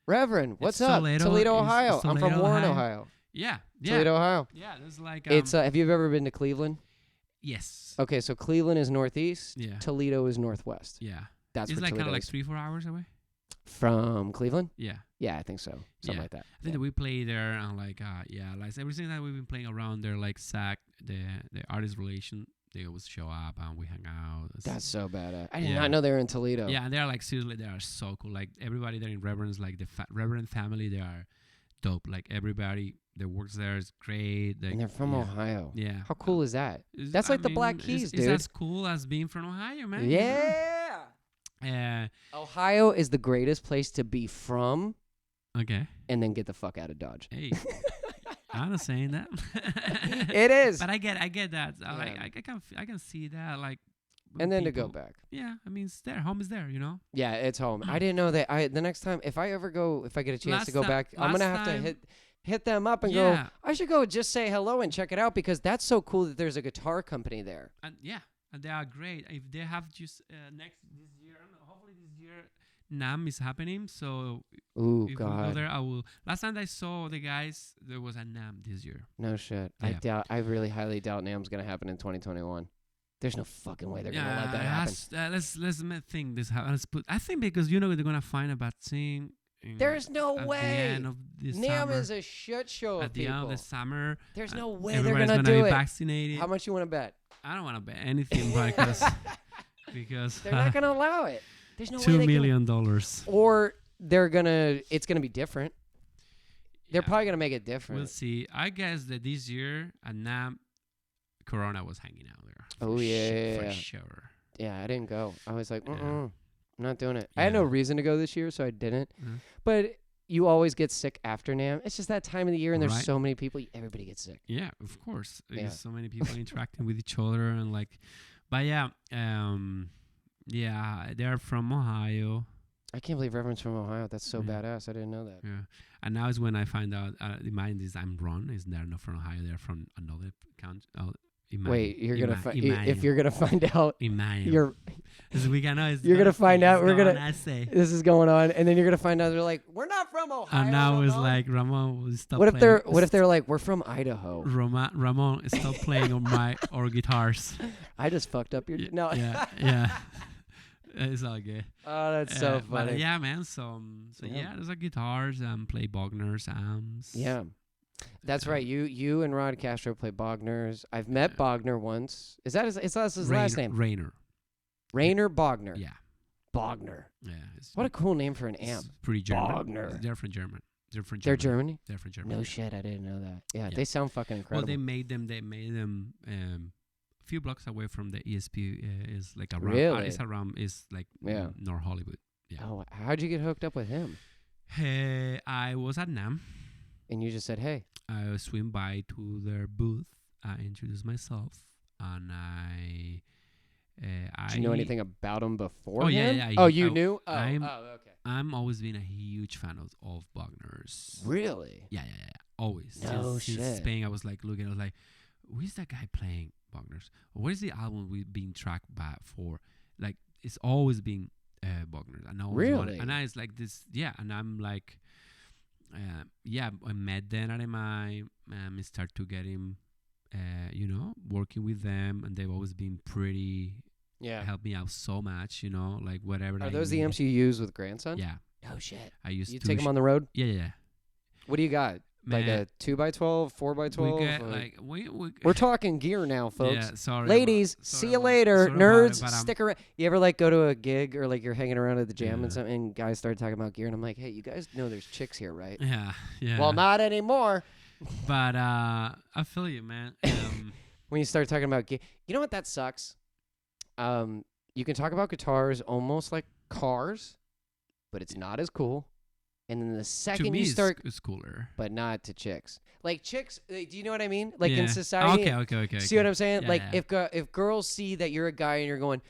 Reverend, what's up? Toledo, Toledo, it's Ohio. I'm from Toledo, Warren, Ohio. Ohio. Yeah. Yeah. Toledo, Ohio. Yeah. There's like It's have you ever been to Cleveland? yes. Okay, so Cleveland is northeast. Yeah. Toledo is northwest. Yeah. That's It's where like kind Toledo of like is. 3-4 hours away. From Cleveland. Yeah. Yeah, I think so. Something Yeah. like that. I think that we play there and like like everything that we've been playing around there, like SAC, the artist relation, they always show up and we hang out. That's so badass. I did Yeah. not know they were in Toledo. Yeah, and they're like seriously, they are so cool. Like everybody there in Reverend's, like the Reverend family, they are dope. Like everybody that works there is great. Like, And they're from yeah. Ohio. Yeah. How cool is that? Is- That's I like the Black mean, Keys, it's dude. as cool as being from Ohio, man. Yeah. Ohio is the greatest place to be from Okay. and then get the fuck out of Dodge. Hey. I'm not saying that. It is. But I get that. Like Yeah. I can see that. Like. And then to go people- back. Yeah, I mean, it's there. Home is there. Yeah, it's home. I didn't know that. The next time, if I get a chance to go back, I'm gonna have to hit them up and Yeah. go. I should go just say hello and check it out because that's so cool that there's a guitar company there. And and they are great. If they have just this year, hopefully this year, NAM is happening. So Ooh, if we go God, there, I will. Last time I saw the guys, there was a NAM this year. no shit. Yeah. I really highly doubt NAMM's gonna happen in 2021. There's no fucking way they're gonna let that happen. Let's think this. Let's put. I think because they're gonna find a vaccine. There's no at way. The end of this NAMM summer. is a shit show of At the end people. of the summer, There's no way they're everybody's gonna gonna do be it. vaccinated. How much you want to bet? I don't want to bet anything, because They're not gonna allow it. There's no way $2 they million. Or it's gonna be different. They're probably gonna make it different. We'll see. I guess that this year, NAM, Corona was hanging out there. Oh, yeah. for sure. Yeah, I didn't go. I was like, Yeah. I'm not doing it. I had no Yeah. reason to go this year, so I didn't. Mhm. But you always get sick after NAMM. It's just that time of the year, and there's Right. so many people. Everybody gets sick. Yeah, of course. Yeah. There's so many people interacting with each other and like, but they're from Ohio. I can't believe everyone's from Ohio. That's so Yeah. badass. I didn't know that. Yeah, and now is when I find out. In mind is I'm wrong. Is they're not from Ohio? They're from another country. Wait, you're gonna if you're gonna find out, Emmanuel. You're You're gonna find out. We're gonna. say. This is going on, and then you're gonna find out they're like, we're not from Ohio. And now it's Ramon." like Ramon will stop. What if playing. they're like, we're from Idaho? Ramon stop playing on our guitars. I just fucked up your. No. Yeah. It's all good. Oh, that's so But funny. yeah, man. So Yeah. there's like guitars and play Bogner's amps. Yeah. That's right. You and Rod Castro play Bogner's. I've met Yeah. Bogner once. Is that his last name? Rainer. Rainer Bogner. Yeah. Bogner. Yeah, it's What a cool name for an amp. it's pretty German. Bogner. They're from German. They're from They're Germany. Germany? They're from Germany. No shit, I didn't know that. Yeah, Yeah. they sound fucking Well, incredible. they made them a few blocks away from the ESP. Is like around. Really? It's around. Is like Yeah. North Hollywood. Yeah. Oh, how'd you get hooked up with him? Hey, I was at NAM. And you just said, hey. I swim by to their booth. I introduced myself, and I. Did you know anything about him before? Oh, yeah. Oh, you knew? Oh, I'm- okay. I'm always been a huge fan of Wagner's. Really? Yeah. Always. No since shit. Spain, I was like looking. I was like, who is that guy playing Wagner's? What is the album we've been tracked by for? Like, it's always been Wagner's. And I always wanted- Really? and I was like this. Yeah, and I'm like, I met them at MI. Start to get him, working with them, and they've always been pretty. Yeah. Helped me out so much, like whatever. Are I those the need. amps you use with grandson? Yeah, Oh, shit. I used You to take them on the road? Yeah. What do you got? Like Man, a 2x12, 4x12? we get or- like we We're talking gear now, folks. Yeah, sorry. Ladies, sorry see you about- later. sorry about Nerds, it, but I'm- stick around. You ever like go to a gig or like you're hanging around at the jam and Yeah. something, and guys start talking about gear, and I'm like, hey, you guys know there's chicks here, right? Yeah. Well, not anymore. But I feel you, man. When you start talking about gear, you know what that sucks? You can talk about guitars almost like cars, but it's not as cool. And then the to second me, you start, it's cooler. but not to chicks. Like chicks, do you know what I mean? Like in Yeah. society. Okay. See what I'm saying? Yeah, like yeah. if girls see that you're a guy and you're going,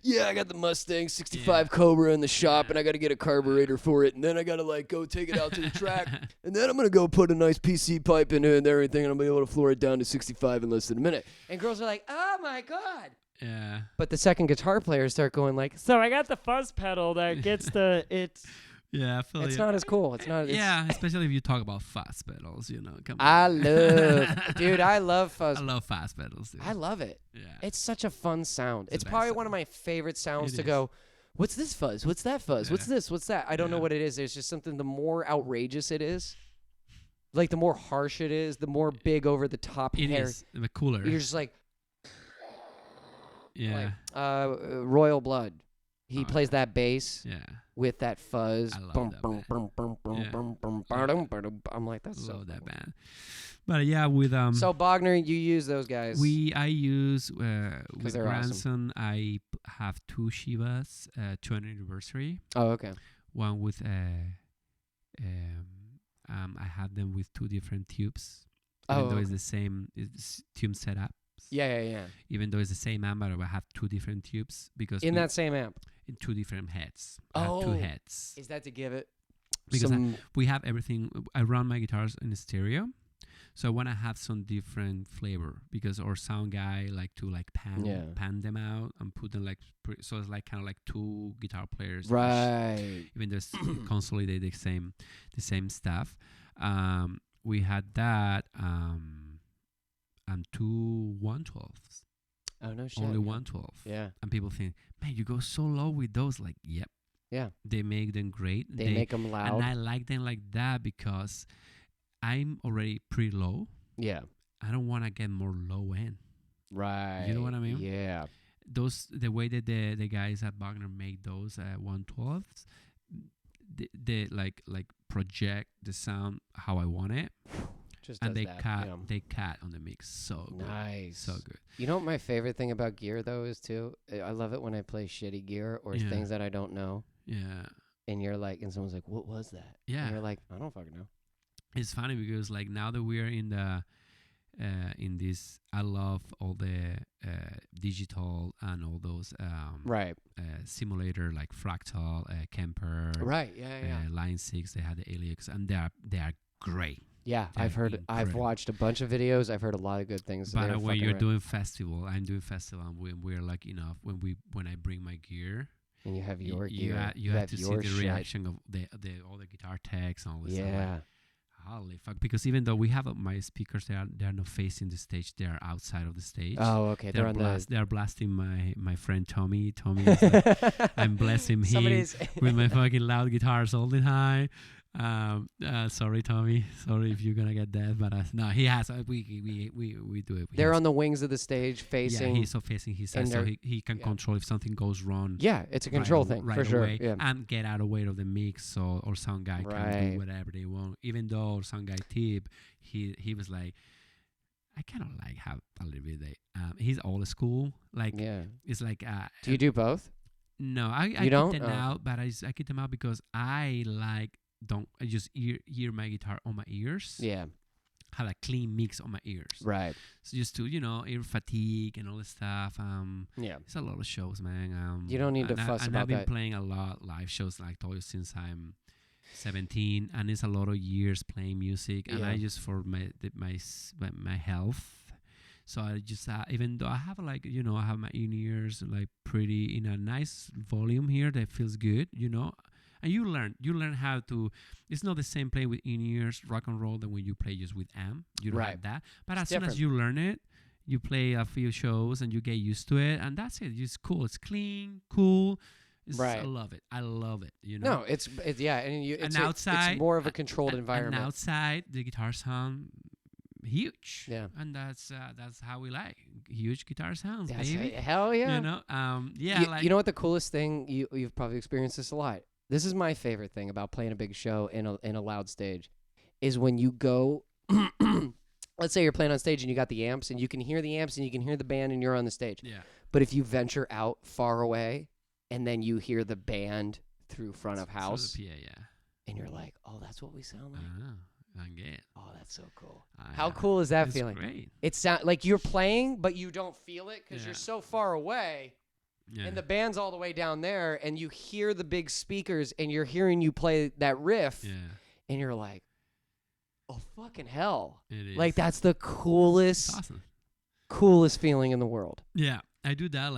yeah, I got the Mustang 65 Cobra in the shop, Yeah. and I got to get a carburetor for it, and then I got to like go take it out to the track, and then I'm gonna go put a nice PC pipe in it and everything, and I'm gonna be able to floor it down to 65 in less than a minute. And girls are like, oh my god. Yeah. But the second guitar players start going like, so I got the fuzz pedal that gets the it's Yeah, I feel it's you. not as cool. It's not. It's, Yeah, especially if you talk about fast pedals, come I on. love, dude. I love fuzz. I love fast pedals, dude. I love it. Yeah. It's such a fun sound. It's It's the probably best one of sound. my favorite sounds It to is. go, what's this fuzz? What's that fuzz? What's Yeah. this? What's that? I don't know Yeah. what it is. There's just something, the more outrageous it is, like the more harsh it is, the more big over the top It hair. is the cooler. You're just like, Yeah. Royal Blood. He Oh, plays that bass Yeah. with that fuzz. I love Bum, that bum, band. bum, bum, bum, Yeah. bum, bum, Yeah. ba-dum, ba-dum. I'm like, that's so Love that cool. band. But yeah, with So Bogner, you use those guys. I use with they're awesome. grandson. Have two Shivas, 20th anniversary. Oh, okay. One with I had them with two different tubes. Even Oh, though it's okay. the same tube setup. Yeah. Even though it's the same amp, but I have two different tubes because In that same amp. in two different heads. I have two Oh. heads. Is that to give it Because some... We have everything. I run my guitars in stereo, so I want to have some different flavor because our sound guy like to pan them out and put them so it's like kind of like two guitar players. Right. Even though it's consolidate the same stuff. We had that and two 112s. Oh, no shit. Only yeah. 112. Yeah. And people think, man, you go so low with those. Like, yep. Yeah. They make them great. They make them loud. And I like them like that because I'm already pretty low. Yeah. I don't want to get more low end. Right. You know what I mean? Yeah. The way that the guys at Wagner make those 112s, they like project the sound how I want it, Just and does they that. cut on the mix so good. Nice. So good. You know what my favorite thing about gear, though, is, too? I love it when I play shitty gear or Yeah. things that I don't know. Yeah. And you're like, and someone's like, what was that? Yeah. And you're like, I don't fucking know. It's funny because like now that we are in the in this, I love all the digital and all those Right. simulator like Fractal, Kemper, Right. Yeah. Line 6. They had the Alix, and they are great. Yeah, They're I've incredible. watched a bunch of videos. I've heard a lot of good things. But They're when fucking you're right. doing festival, I'm doing festival, and we're lucky enough when I bring my gear, And you have y- your you gear. ha- you have to see your the shit. reaction of the all the guitar techs and all this. stuff. Yeah. Like, holy fuck! Because even though we have my speakers, they are not facing the stage; they are outside of the stage. Oh, okay. They're on They are blasting my friend Tommy. Tommy, is the. I'm blessing him Somebody's. with my fucking loud guitars all the time. Sorry, Tommy. Sorry if you're gonna get that, but no, he has. We do it. They're on the wings of the stage facing. Yeah, he's so facing his side, and so they're- he can yeah. control if something goes wrong. Yeah, it's a control right, thing right for sure. away, Yeah. and get out of way of the mix, so or sound guy can Right. do whatever they want. Even though sound guy Tip, he was like, I kind of like have a little bit. He's old school. Like Yeah. it's like. Do you do both? No, I You keep don't? them Oh. out, but I keep them out because I just hear my guitar on my ears. Yeah. Have a clean mix on my ears. Right. So just to ear fatigue and all this stuff. Yeah. It's a lot of shows, man. You don't need to and fuss and about I've been that. playing a lot live shows, like I told you, since I'm 17, and it's a lot of years playing music, and Yeah. I just for my health. So I just even though I have I have my in-ears like pretty in a nice volume here that feels good, and you learn how to. It's not the same play with in-ears rock and roll than when you play just with amp. You don't Right. have that, but It's as soon as different. you learn it, you play a few shows and you get used to it, and that's it. It's cool. It's clean, cool. Right. I love it. No, it's yeah, and And it's outside, it's more of a controlled and environment. outside, the guitar sound huge. Yeah. And that's how we like huge guitar sounds, That's baby. hell yeah. Yeah. You know what the coolest thing you've probably experienced this a lot. This is my favorite thing about playing a big show in a loud stage, is when you go. Let's say you're playing on stage and you got the amps and you can hear the amps and you can hear the band and you're on the stage. Yeah. But if you venture out far away and then you hear the band through front of house Through the PA, yeah. and you're like, oh, that's what we sound like. I get it. Oh, that's so cool. How cool is that it's feeling? Great. It sounds like you're playing, but you don't feel it because Yeah. you're so far away. Yeah. And the band's all the way down there, and you hear the big speakers, and you're hearing you play that riff, yeah. and you're like, oh, fucking hell. It is. Like, that's the It's coolest awesome. feeling in the world. Yeah. I do that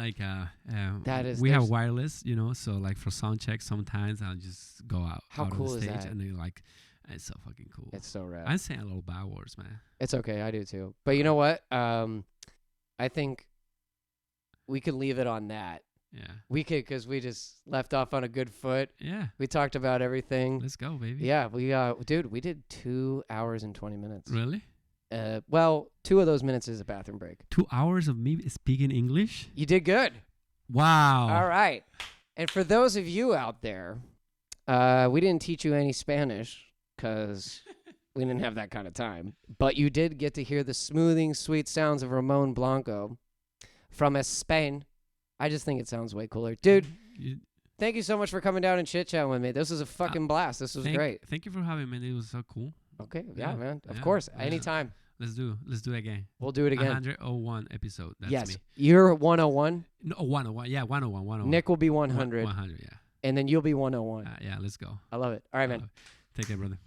That is- we have there's- wireless, so like for sound check sometimes I'll just go out How out cool on is the stage that? and they're like it's so fucking cool. It's so rad. I'm saying a little bad words, man. It's okay. I do, too. But you know what? I think we could leave it on that. Yeah. We could, because we just left off on a good foot. Yeah. We talked about everything. Let's go, baby. Yeah, dude, we did 2 hours and 20 minutes. Really? Well, 2 of those minutes is a bathroom break. 2 hours of me speaking English? You did good. Wow. All right. And for those of you out there, we didn't teach you any Spanish because we didn't have that kind of time. But you did get to hear the smoothing, sweet sounds of Ramon Blanco from Spain. I just think it sounds way cooler. Dude, thank you so much for coming down and chit-chatting with me. This was a fucking blast. This was great. Thank you for having me. It was so cool. Okay. Yeah, man. Of yeah, course. yeah. Anytime. Let's do it again. We'll do it again. 101 episode. That's Yes. me. You're 101. No, 101. Yeah, 101. Nick will be 100. 100, yeah. And then you'll be 101. Yeah, let's go. I love it. All right, man. Take care, brother.